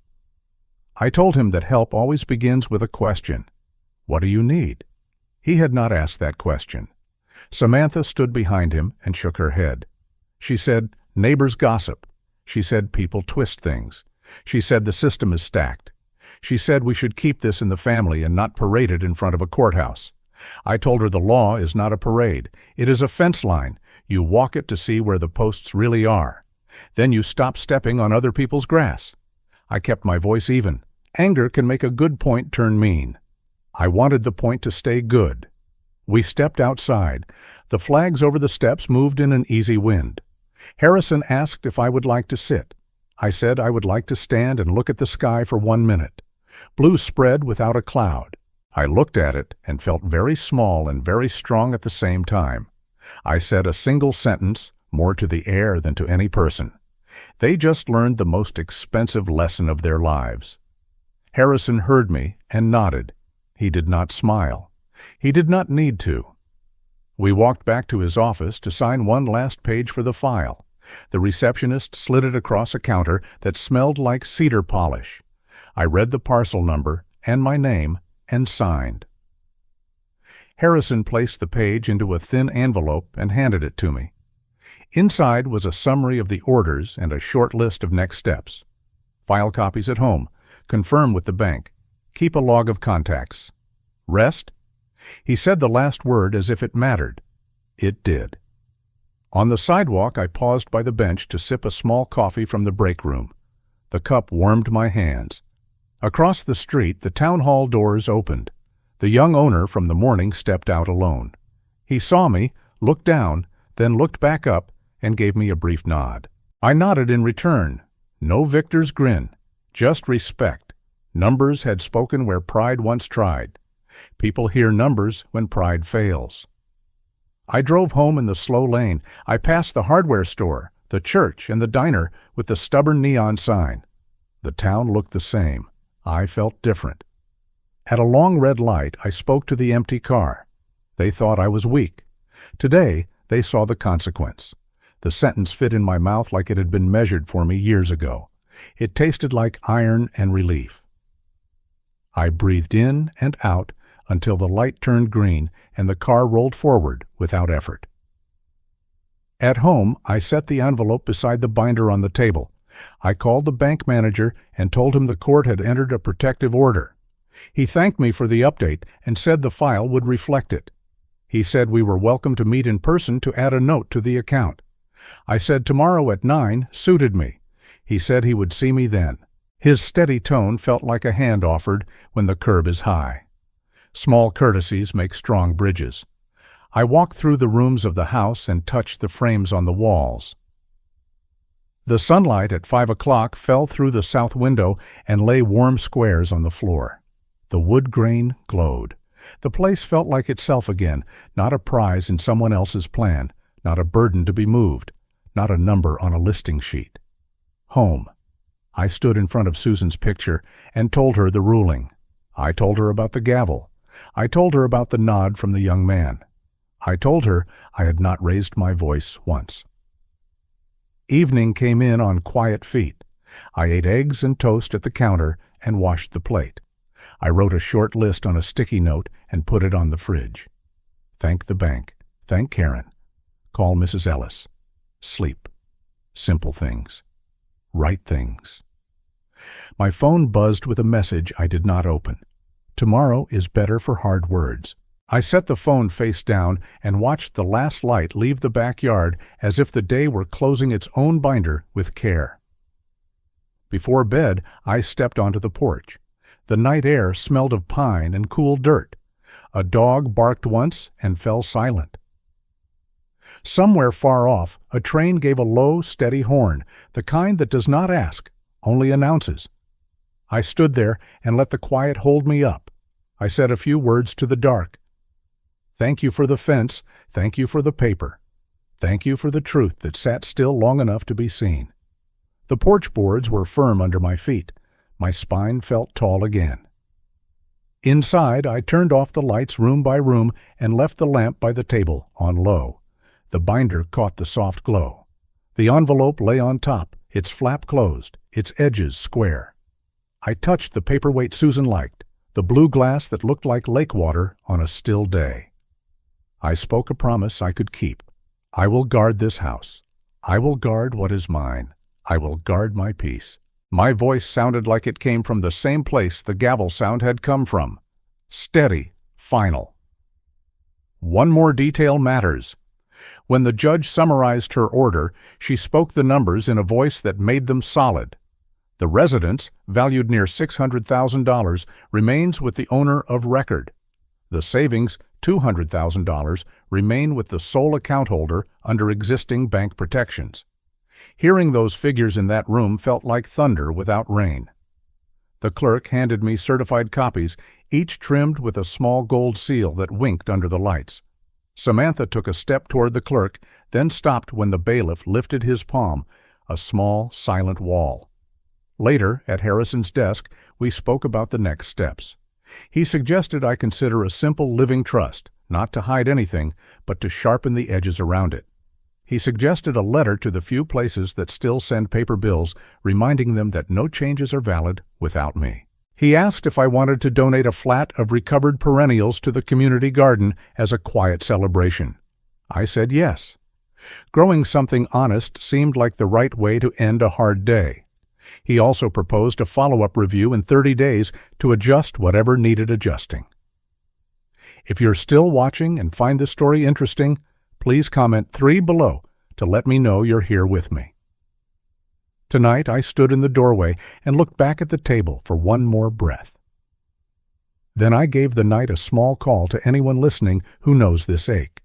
I told him that help always begins with a question. What do you need? He had not asked that question. Samantha stood behind him and shook her head. She said, neighbors gossip. She said people twist things. She said the system is stacked. She said we should keep this in the family and not parade it in front of a courthouse. I told her the law is not a parade. It is a fence line. You walk it to see where the posts really are. Then you stop stepping on other people's grass. I kept my voice even. Anger can make a good point turn mean. I wanted the point to stay good. We stepped outside. The flags over the steps moved in an easy wind. Harrison asked if I would like to sit. I said I would like to stand and look at the sky for 1 minute. Blue spread without a cloud. I looked at it and felt very small and very strong at the same time. I said a single sentence, more to the air than to any person. They just learned the most expensive lesson of their lives. Harrison heard me and nodded. He did not smile. He did not need to. We walked back to his office to sign one last page for the file. The receptionist slid it across a counter that smelled like cedar polish. I read the parcel number and my name and signed. Harrison placed the page into a thin envelope and handed it to me. Inside was a summary of the orders and a short list of next steps. File copies at home. Confirm with the bank. Keep a log of contacts. Rest? He said the last word as if it mattered. It did. On the sidewalk, I paused by the bench to sip a small coffee from the break room. The cup warmed my hands. Across the street, the town hall doors opened. The young owner from the morning stepped out alone. He saw me, looked down, then looked back up and gave me a brief nod. I nodded in return. No victor's grin, just respect. Numbers had spoken where pride once tried. People hear numbers when pride fails. I drove home in the slow lane. I passed the hardware store, the church, and the diner with the stubborn neon sign. The town looked the same. I felt different. At a long red light, I spoke to the empty car. They thought I was weak. Today, they saw the consequence. The sentence fit in my mouth like it had been measured for me years ago. It tasted like iron and relief. I breathed in and out until the light turned green and the car rolled forward without effort. At home, I set the envelope beside the binder on the table. I called the bank manager and told him the court had entered a protective order. He thanked me for the update and said the file would reflect it. He said we were welcome to meet in person to add a note to the account. I said tomorrow at 9 suited me. He said he would see me then. His steady tone felt like a hand offered when the curb is high. Small courtesies make strong bridges. I walked through the rooms of the house and touched the frames on the walls. The sunlight at 5 o'clock fell through the south window and lay warm squares on the floor. The wood grain glowed. The place felt like itself again, not a prize in someone else's plan, not a burden to be moved, not a number on a listing sheet. Home. I stood in front of Susan's picture and told her the ruling. I told her about the gavel. I told her about the nod from the young man. I told her I had not raised my voice once. Evening came in on quiet feet. I ate eggs and toast at the counter and washed the plate. I wrote a short list on a sticky note and put it on the fridge. Thank the bank. Thank Karen. Call Mrs. Ellis. Sleep. Simple things. Right things. My phone buzzed with a message I did not open. Tomorrow is better for hard words. I set the phone face down and watched the last light leave the backyard as if the day were closing its own binder with care. Before bed, I stepped onto the porch. The night air smelled of pine and cool dirt. A dog barked once and fell silent. Somewhere far off, a train gave a low, steady horn, the kind that does not ask, only announces. I stood there and let the quiet hold me up. I said a few words to the dark. Thank you for the fence. Thank you for the paper. Thank you for the truth that sat still long enough to be seen. The porch boards were firm under my feet. My spine felt tall again. Inside, I turned off the lights room by room and left the lamp by the table on low. The binder caught the soft glow. The envelope lay on top, its flap closed, its edges square. I touched the paperweight Susan liked, the blue glass that looked like lake water on a still day. I spoke a promise I could keep. I will guard this house. I will guard what is mine. I will guard my peace. My voice sounded like it came from the same place the gavel sound had come from. Steady, final. One more detail matters. When the judge summarized her order, she spoke the numbers in a voice that made them solid. The residence, valued near $600,000, remains with the owner of record. The savings, $200,000, remain with the sole account holder under existing bank protections. Hearing those figures in that room felt like thunder without rain. The clerk handed me certified copies, each trimmed with a small gold seal that winked under the lights. Samantha took a step toward the clerk, then stopped when the bailiff lifted his palm, a small, silent wall. Later, at Harrison's desk, we spoke about the next steps. He suggested I consider a simple living trust, not to hide anything, but to sharpen the edges around it. He suggested a letter to the few places that still send paper bills, reminding them that no changes are valid without me. He asked if I wanted to donate a flat of recovered perennials to the community garden as a quiet celebration. I said yes. Growing something honest seemed like the right way to end a hard day. He also proposed a follow-up review in 30 days to adjust whatever needed adjusting. If you're still watching and find this story interesting, please comment 3 below to let me know you're here with me. Tonight I stood in the doorway and looked back at the table for one more breath. Then I gave the night a small call to anyone listening who knows this ache.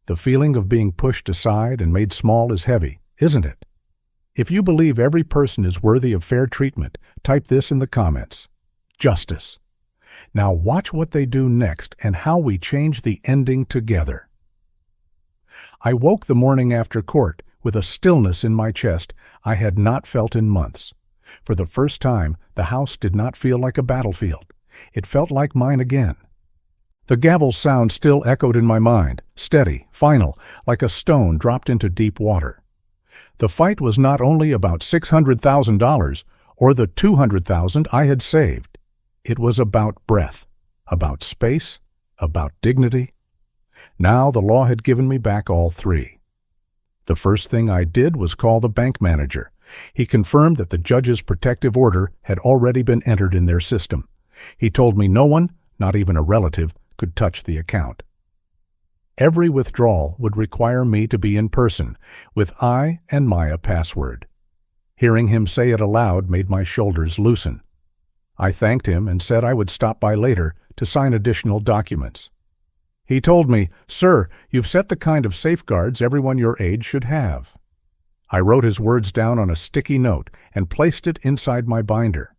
The feeling of being pushed aside and made small is heavy, isn't it? If you believe every person is worthy of fair treatment, type this in the comments. Justice. Now watch what they do next and how we change the ending together. I woke the morning after court with a stillness in my chest I had not felt in months. For the first time, the house did not feel like a battlefield. It felt like mine again. The gavel's sound still echoed in my mind, steady, final, like a stone dropped into deep water. The fight was not only about $600,000 or the $200,000 I had saved. It was about breath, about space, about dignity. Now the law had given me back all 3. The first thing I did was call the bank manager. He confirmed that the judge's protective order had already been entered in their system. He told me no one, not even a relative, could touch the account. Every withdrawal would require me to be in person, with I and Maya password. Hearing him say it aloud made my shoulders loosen. I thanked him and said I would stop by later to sign additional documents. He told me, "Sir, you've set the kind of safeguards everyone your age should have." I wrote his words down on a sticky note and placed it inside my binder.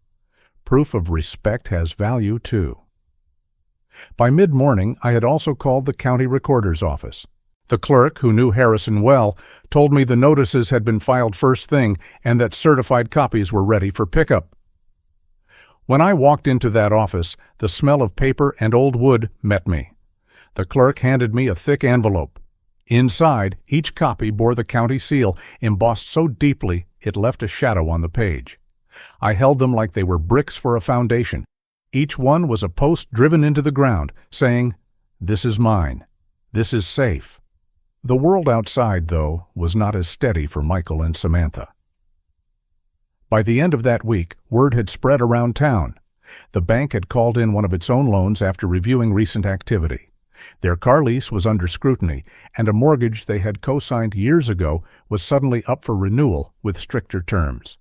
Proof of respect has value, too. By mid-morning, I had also called the county recorder's office. The clerk, who knew Harrison well, told me the notices had been filed first thing and that certified copies were ready for pickup. When I walked into that office, the smell of paper and old wood met me. The clerk handed me a thick envelope. Inside, each copy bore the county seal, embossed so deeply it left a shadow on the page. I held them like they were bricks for a foundation. Each one was a post driven into the ground, saying, "This is mine. This is safe." The world outside, though, was not as steady for Michael and Samantha. By the end of that week, word had spread around town. The bank had called in one of its own loans after reviewing recent activity. Their car lease was under scrutiny, and a mortgage they had co-signed years ago was suddenly up for renewal with stricter terms.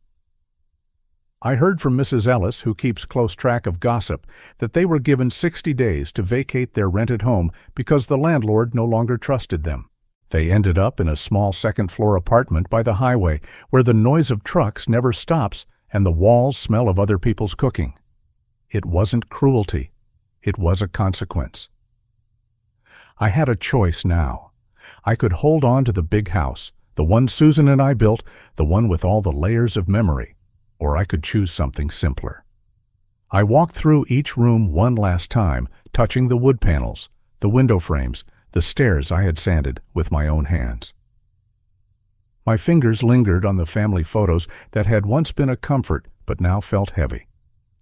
I heard from Mrs. Ellis, who keeps close track of gossip, that they were given 60 days to vacate their rented home because the landlord no longer trusted them. They ended up in a small second-floor apartment by the highway where the noise of trucks never stops and the walls smell of other people's cooking. It wasn't cruelty. It was a consequence. I had a choice now. I could hold on to the big house, the one Susan and I built, the one with all the layers of memory, or I could choose something simpler. I walked through each room one last time, touching the wood panels, the window frames, the stairs I had sanded with my own hands. My fingers lingered on the family photos that had once been a comfort but now felt heavy.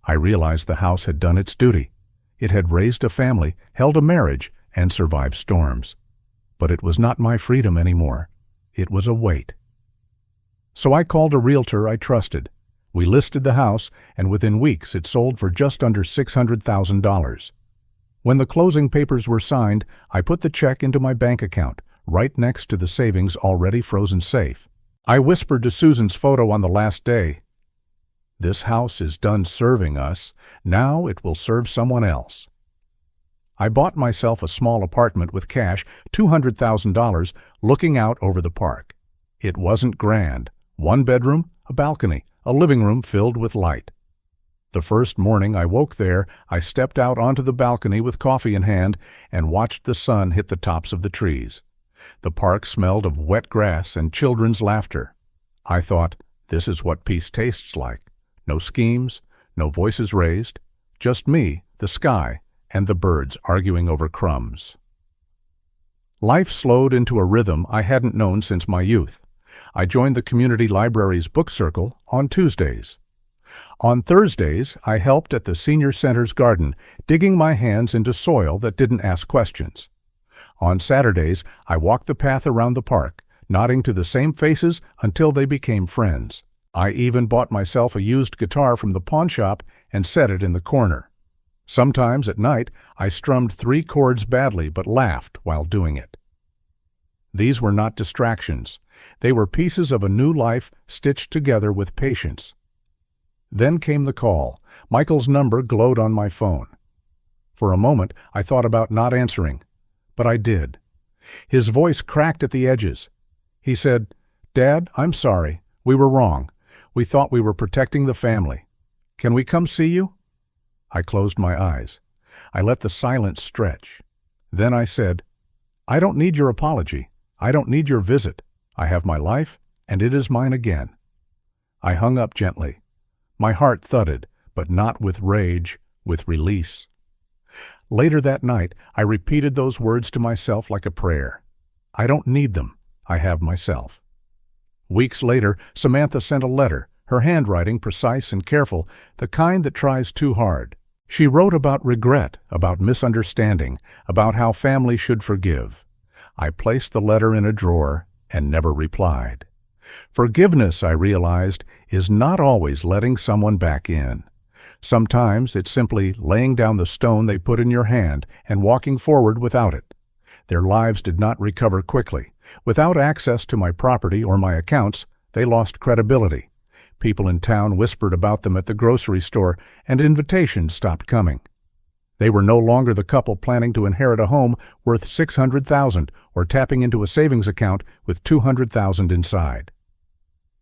I realized the house had done its duty. It had raised a family, held a marriage, and survived storms. But it was not my freedom anymore. It was a weight. So I called a realtor I trusted. We listed the house, and within weeks it sold for just under $600,000. When the closing papers were signed, I put the check into my bank account, right next to the savings already frozen safe. I whispered to Susan's photo on the last day, "This house is done serving us. Now it will serve someone else." I bought myself a small apartment with cash, $200,000, looking out over the park. It wasn't grand. One bedroom, a balcony, a living room filled with light. The first morning I woke there, I stepped out onto the balcony with coffee in hand and watched the sun hit the tops of the trees. The park smelled of wet grass and children's laughter. I thought, this is what peace tastes like. No schemes, no voices raised, just me, the sky, and the birds arguing over crumbs. Life slowed into a rhythm I hadn't known since my youth. I joined the community library's book circle on Tuesdays. On Thursdays, I helped at the senior center's garden, digging my hands into soil that didn't ask questions. On Saturdays, I walked the path around the park, nodding to the same faces until they became friends. I even bought myself a used guitar from the pawn shop and set it in the corner. Sometimes at night, I strummed 3 chords badly but laughed while doing it. These were not distractions. They were pieces of a new life stitched together with patience. Then came the call. Michael's number glowed on my phone. For a moment, I thought about not answering, but I did. His voice cracked at the edges. He said, "Dad, I'm sorry. We were wrong. We thought we were protecting the family. Can we come see you?" I closed my eyes. I let the silence stretch. Then I said, "I don't need your apology. I don't need your visit. I have my life, and it is mine again." I hung up gently. My heart thudded, but not with rage, with release. Later that night, I repeated those words to myself like a prayer. I don't need them. I have myself. Weeks later, Samantha sent a letter, her handwriting precise and careful, the kind that tries too hard. She wrote about regret, about misunderstanding, about how family should forgive. I placed the letter in a drawer and never replied. Forgiveness, I realized, is not always letting someone back in. Sometimes it's simply laying down the stone they put in your hand and walking forward without it. Their lives did not recover quickly. Without access to my property or my accounts, they lost credibility. People in town whispered about them at the grocery store, and invitations stopped coming. They were no longer the couple planning to inherit a home worth $600,000 or tapping into a savings account with $200,000 inside.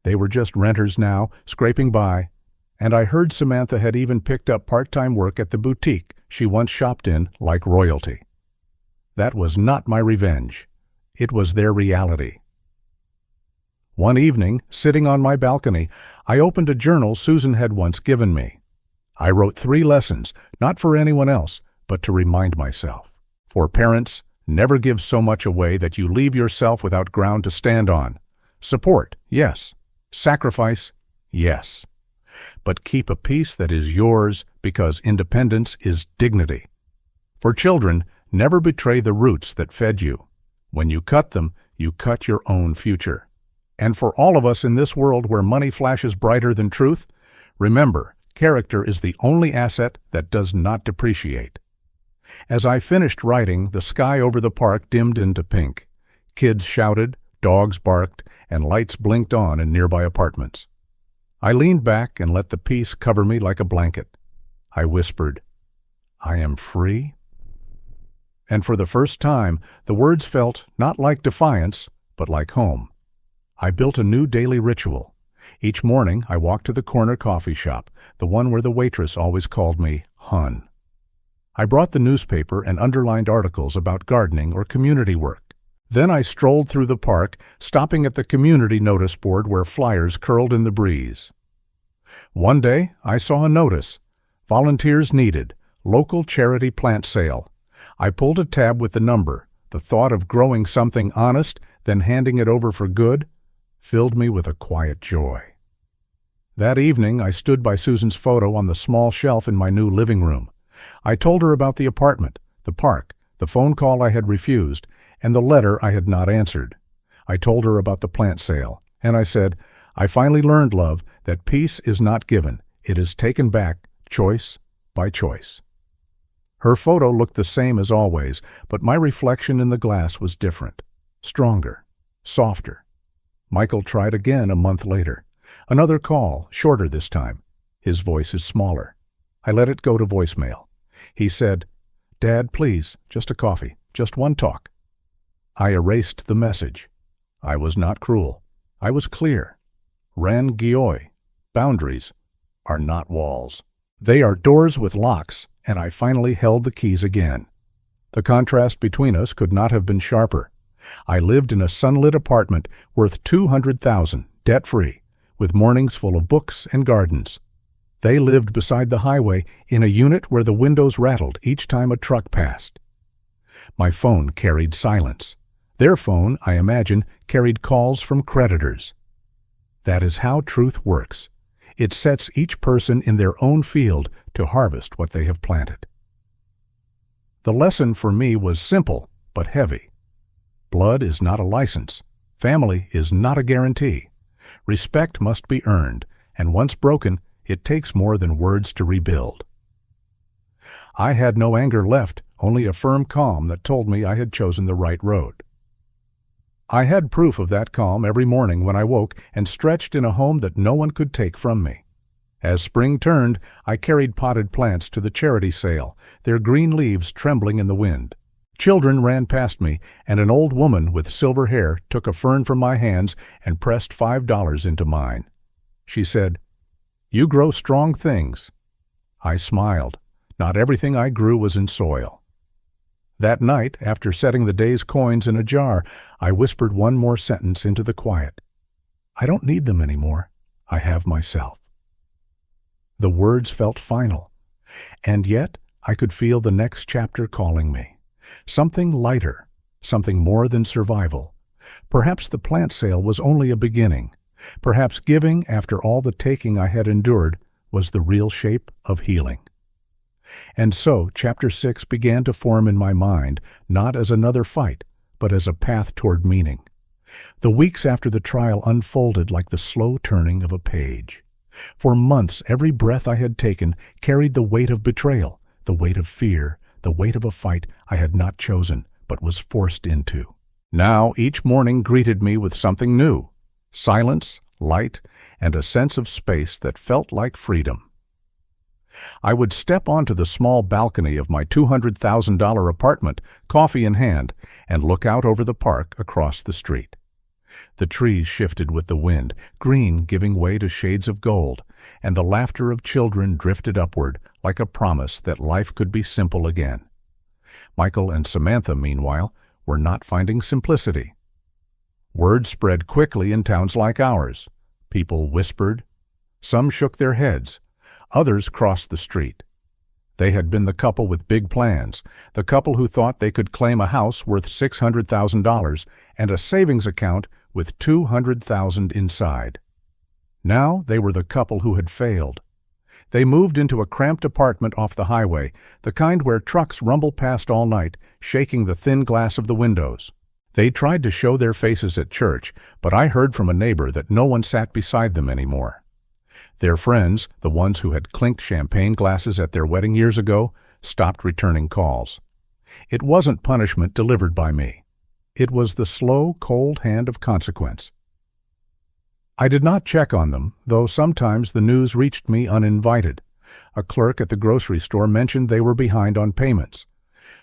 They were just renters now, scraping by, and I heard Samantha had even picked up part-time work at the boutique she once shopped in like royalty. That was not my revenge. It was their reality. One evening, sitting on my balcony, I opened a journal Susan had once given me. I wrote 3 lessons, not for anyone else, but to remind myself. For parents, never give so much away that you leave yourself without ground to stand on. Support, yes. Sacrifice, yes. But keep a peace that is yours because independence is dignity. For children, never betray the roots that fed you. When you cut them, you cut your own future. And for all of us in this world where money flashes brighter than truth, remember, character is the only asset that does not depreciate. As I finished writing, the sky over the park dimmed into pink. Kids shouted, dogs barked, and lights blinked on in nearby apartments. I leaned back and let the peace cover me like a blanket. I whispered, "I am free." And for the first time, the words felt not like defiance, but like home. I built a new daily ritual. Each morning, I walked to the corner coffee shop, the one where the waitress always called me Hun. I brought the newspaper and underlined articles about gardening or community work. Then I strolled through the park, stopping at the community notice board where flyers curled in the breeze. One day, I saw a notice, "Volunteers needed, local charity plant sale." I pulled a tab with the number. The thought of growing something honest, then handing it over for good, filled me with a quiet joy. That evening, I stood by Susan's photo on the small shelf in my new living room. I told her about the apartment, the park, the phone call I had refused, and the letter I had not answered. I told her about the plant sale, and I said, "I finally learned, love, that peace is not given. It is taken back, choice by choice." Her photo looked the same as always, but my reflection in the glass was different, stronger, softer. Michael tried again a month later. Another call, shorter this time. His voice is smaller. I let it go to voicemail. He said, "Dad, please, just a coffee, just one talk." I erased the message. I was not cruel. I was clear. Ran Gioy. Boundaries are not walls. They are doors with locks, and I finally held the keys again. The contrast between us could not have been sharper. I lived in a sunlit apartment worth $200,000, debt-free, with mornings full of books and gardens. They lived beside the highway in a unit where the windows rattled each time a truck passed. My phone carried silence. Their phone, I imagine, carried calls from creditors. That is how truth works. It sets each person in their own field to harvest what they have planted. The lesson for me was simple but heavy. Blood is not a license. Family is not a guarantee. Respect must be earned, and once broken, it takes more than words to rebuild. I had no anger left, only a firm calm that told me I had chosen the right road. I had proof of that calm every morning when I woke and stretched in a home that no one could take from me. As spring turned, I carried potted plants to the charity sale, their green leaves trembling in the wind. Children ran past me, and an old woman with silver hair took a fern from my hands and pressed $5 into mine. She said, "You grow strong things." I smiled. Not everything I grew was in soil. That night, after setting the day's coins in a jar, I whispered one more sentence into the quiet. "I don't need them anymore. I have myself." The words felt final, and yet I could feel the next chapter calling me. Something lighter, something more than survival. Perhaps the plant sale was only a beginning. Perhaps giving, after all the taking I had endured, was the real shape of healing. And so, Chapter 6 began to form in my mind, not as another fight, but as a path toward meaning. The weeks after the trial unfolded like the slow turning of a page. For months, every breath I had taken carried the weight of betrayal, the weight of fear, the weight of a fight I had not chosen, but was forced into. Now, each morning greeted me with something new. Silence, light, and a sense of space that felt like freedom. I would step onto the small balcony of my $200,000 apartment, coffee in hand, and look out over the park across the street. The trees shifted with the wind, green giving way to shades of gold, and the laughter of children drifted upward like a promise that life could be simple again. Michael and Samantha, meanwhile, were not finding simplicity. Word spread quickly in towns like ours. People whispered. Some shook their heads. Others crossed the street. They had been the couple with big plans, the couple who thought they could claim a house worth $600,000 and a savings account with $200,000 inside. Now they were the couple who had failed. They moved into a cramped apartment off the highway, the kind where trucks rumble past all night, shaking the thin glass of the windows. They tried to show their faces at church, but I heard from a neighbor that no one sat beside them anymore. Their friends, the ones who had clinked champagne glasses at their wedding years ago, stopped returning calls. It wasn't punishment delivered by me. It was the slow, cold hand of consequence. I did not check on them, though sometimes the news reached me uninvited. A clerk at the grocery store mentioned they were behind on payments.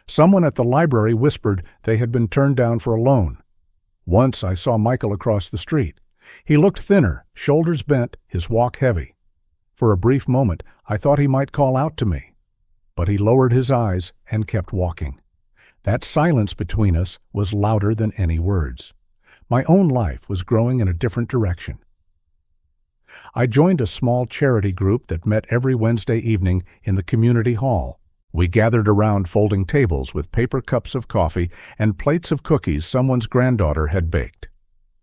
Someone at the library whispered they had been turned down for a loan. Once I saw Michael across the street. He looked thinner, shoulders bent, his walk heavy. For a brief moment, I thought he might call out to me. But he lowered his eyes and kept walking. That silence between us was louder than any words. My own life was growing in a different direction. I joined a small charity group that met every Wednesday evening in the community hall. We gathered around folding tables with paper cups of coffee and plates of cookies someone's granddaughter had baked.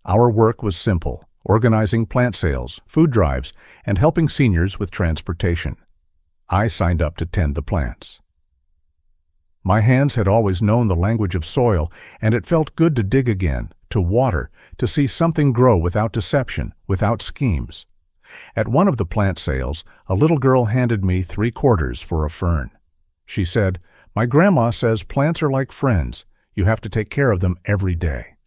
Our work was simple, organizing plant sales, food drives, and helping seniors with transportation. I signed up to tend the plants. My hands had always known the language of soil, and it felt good to dig again, to water, to see something grow without deception, without schemes. At one of the plant sales, a little girl handed me 3 quarters for a fern. She said, "My grandma says plants are like friends. You have to take care of them every day."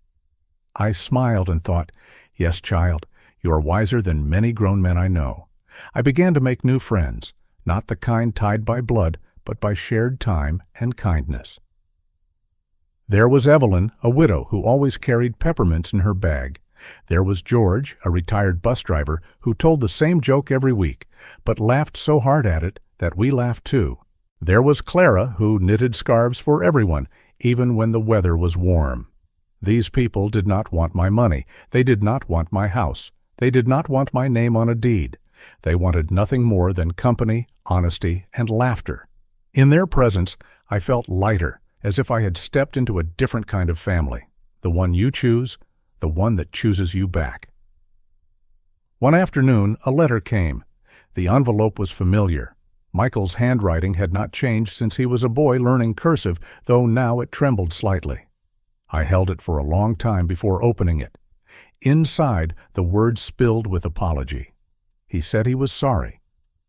I smiled and thought, "Yes, child, you are wiser than many grown men I know." I began to make new friends, not the kind tied by blood, but by shared time and kindness. There was Evelyn, a widow who always carried peppermints in her bag. There was George, a retired bus driver, who told the same joke every week, but laughed so hard at it that we laughed too. There was Clara, who knitted scarves for everyone, even when the weather was warm. These people did not want my money. They did not want my house. They did not want my name on a deed. They wanted nothing more than company, honesty, and laughter. In their presence, I felt lighter, as if I had stepped into a different kind of family, the one you choose, the one that chooses you back. One afternoon, a letter came. The envelope was familiar. Michael's handwriting had not changed since he was a boy learning cursive, though now it trembled slightly. I held it for a long time before opening it. Inside, the words spilled with apology. He said he was sorry.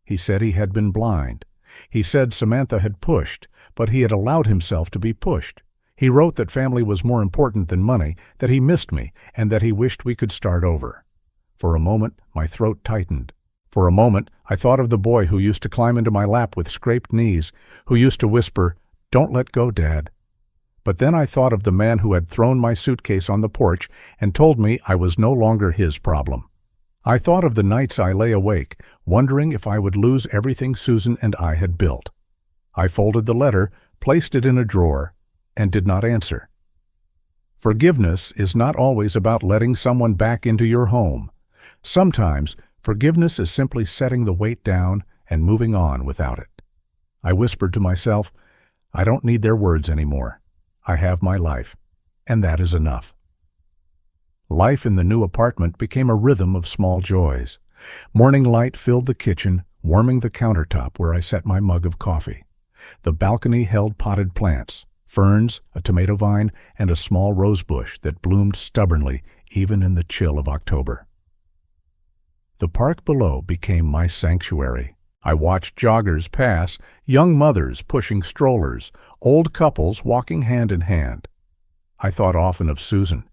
He said he had been blind. He said Samantha had pushed, but he had allowed himself to be pushed. He wrote that family was more important than money, that he missed me, and that he wished we could start over. For a moment, my throat tightened. For a moment, I thought of the boy who used to climb into my lap with scraped knees, who used to whisper, "Don't let go, Dad." But then I thought of the man who had thrown my suitcase on the porch and told me I was no longer his problem. I thought of the nights I lay awake, wondering if I would lose everything Susan and I had built. I folded the letter, placed it in a drawer, and did not answer. Forgiveness is not always about letting someone back into your home. Sometimes, forgiveness is simply setting the weight down and moving on without it. I whispered to myself, I don't need their words anymore. I have my life, and that is enough. Life in the new apartment became a rhythm of small joys. Morning light filled the kitchen, warming the countertop where I set my mug of coffee. The balcony held potted plants, ferns, a tomato vine, and a small rose bush that bloomed stubbornly even in the chill of October. The park below became my sanctuary. I watched joggers pass, young mothers pushing strollers, old couples walking hand in hand. I thought often of Susan.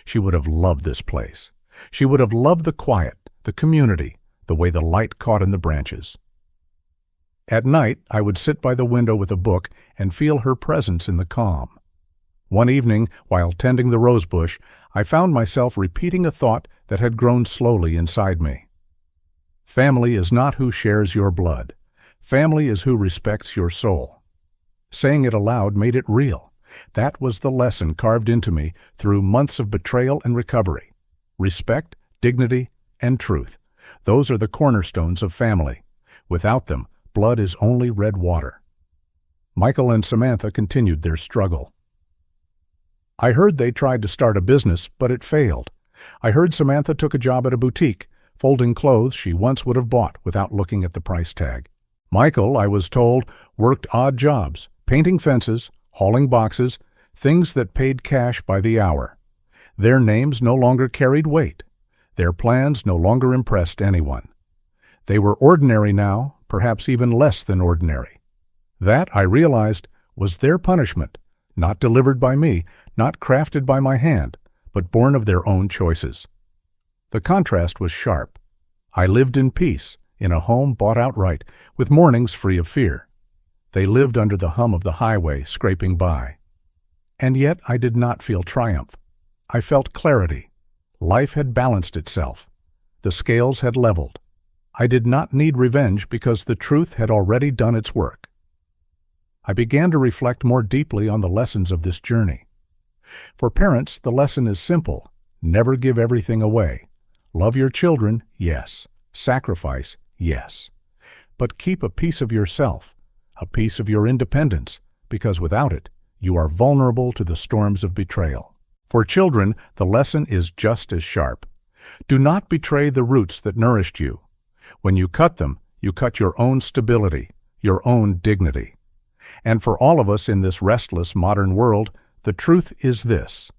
She would have loved this place. She would have loved the quiet, the community, the way the light caught in the branches. At night, I would sit by the window with a book and feel her presence in the calm. One evening, while tending the rosebush, I found myself repeating a thought that had grown slowly inside me. Family is not who shares your blood. Family is who respects your soul. Saying it aloud made it real. That was the lesson carved into me through months of betrayal and recovery. Respect, dignity, and truth. Those are the cornerstones of family. Without them, blood is only red water. Michael and Samantha continued their struggle. I heard they tried to start a business, but it failed. I heard Samantha took a job at a boutique, folding clothes she once would have bought without looking at the price tag. Michael, I was told, worked odd jobs, painting fences, hauling boxes, things that paid cash by the hour. Their names no longer carried weight. Their plans no longer impressed anyone. They were ordinary now, perhaps even less than ordinary. That, I realized, was their punishment, not delivered by me, not crafted by my hand, but born of their own choices. The contrast was sharp. I lived in peace, in a home bought outright, with mornings free of fear. They lived under the hum of the highway, scraping by. And yet I did not feel triumph. I felt clarity. Life had balanced itself. The scales had leveled. I did not need revenge because the truth had already done its work. I began to reflect more deeply on the lessons of this journey. For parents, the lesson is simple. Never give everything away. Love your children, yes. Sacrifice, yes. But keep a piece of yourself, a piece of your independence, because without it, you are vulnerable to the storms of betrayal. For children, the lesson is just as sharp. Do not betray the roots that nourished you. When you cut them, you cut your own stability, your own dignity. And for all of us in this restless modern world, the truth is this: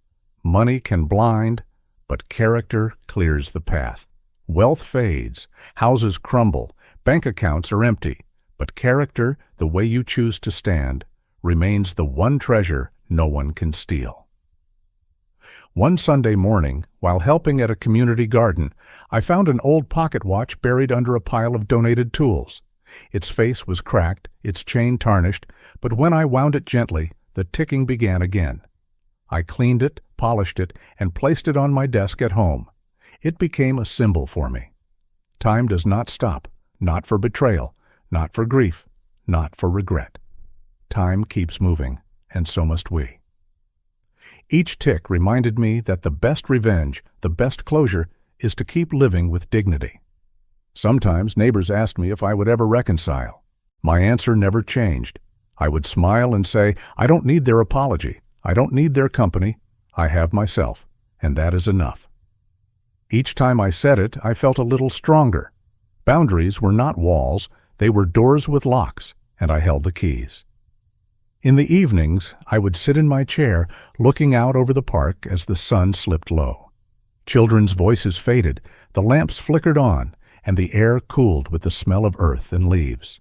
money can blind, but character clears the path. Wealth fades, houses crumble, bank accounts are empty, but character, the way you choose to stand, remains the one treasure no one can steal. One Sunday morning, while helping at a community garden, I found an old pocket watch buried under a pile of donated tools. Its face was cracked, its chain tarnished, but when I wound it gently, the ticking began again. I cleaned it, polished it, and placed it on my desk at home. It became a symbol for me. Time does not stop, not for betrayal, not for grief, not for regret. Time keeps moving, and so must we. Each tick reminded me that the best revenge, the best closure, is to keep living with dignity. Sometimes neighbors asked me if I would ever reconcile. My answer never changed. I would smile and say, I don't need their apology. I don't need their company. I have myself, and that is enough. Each time I said it, I felt a little stronger. Boundaries were not walls, they were doors with locks, and I held the keys. In the evenings, I would sit in my chair, looking out over the park as the sun slipped low. Children's voices faded, the lamps flickered on, and the air cooled with the smell of earth and leaves.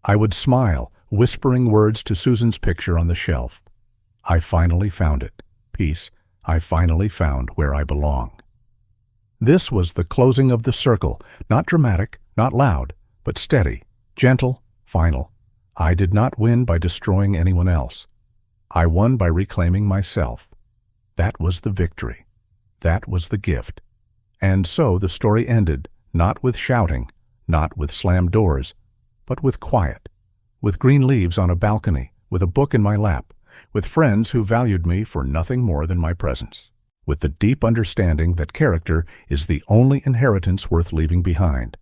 I would smile, whispering words to Susan's picture on the shelf. I finally found it. Peace, I finally found where I belong. This was the closing of the circle, not dramatic, not loud, but steady, gentle, final. I did not win by destroying anyone else. I won by reclaiming myself. That was the victory. That was the gift. And so the story ended, not with shouting, not with slammed doors, but with quiet, with green leaves on a balcony, with a book in my lap, with friends who valued me for nothing more than my presence, with the deep understanding that character is the only inheritance worth leaving behind.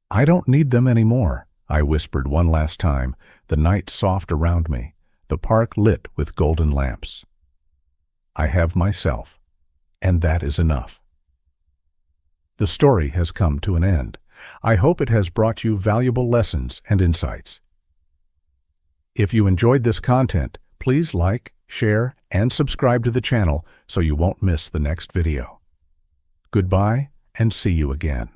I don't need them anymore, I whispered one last time, the night soft around me, the park lit with golden lamps. I have myself, and that is enough. The story has come to an end. I hope it has brought you valuable lessons and insights. If you enjoyed this content, please like, share, and subscribe to the channel so you won't miss the next video. Goodbye, and see you again.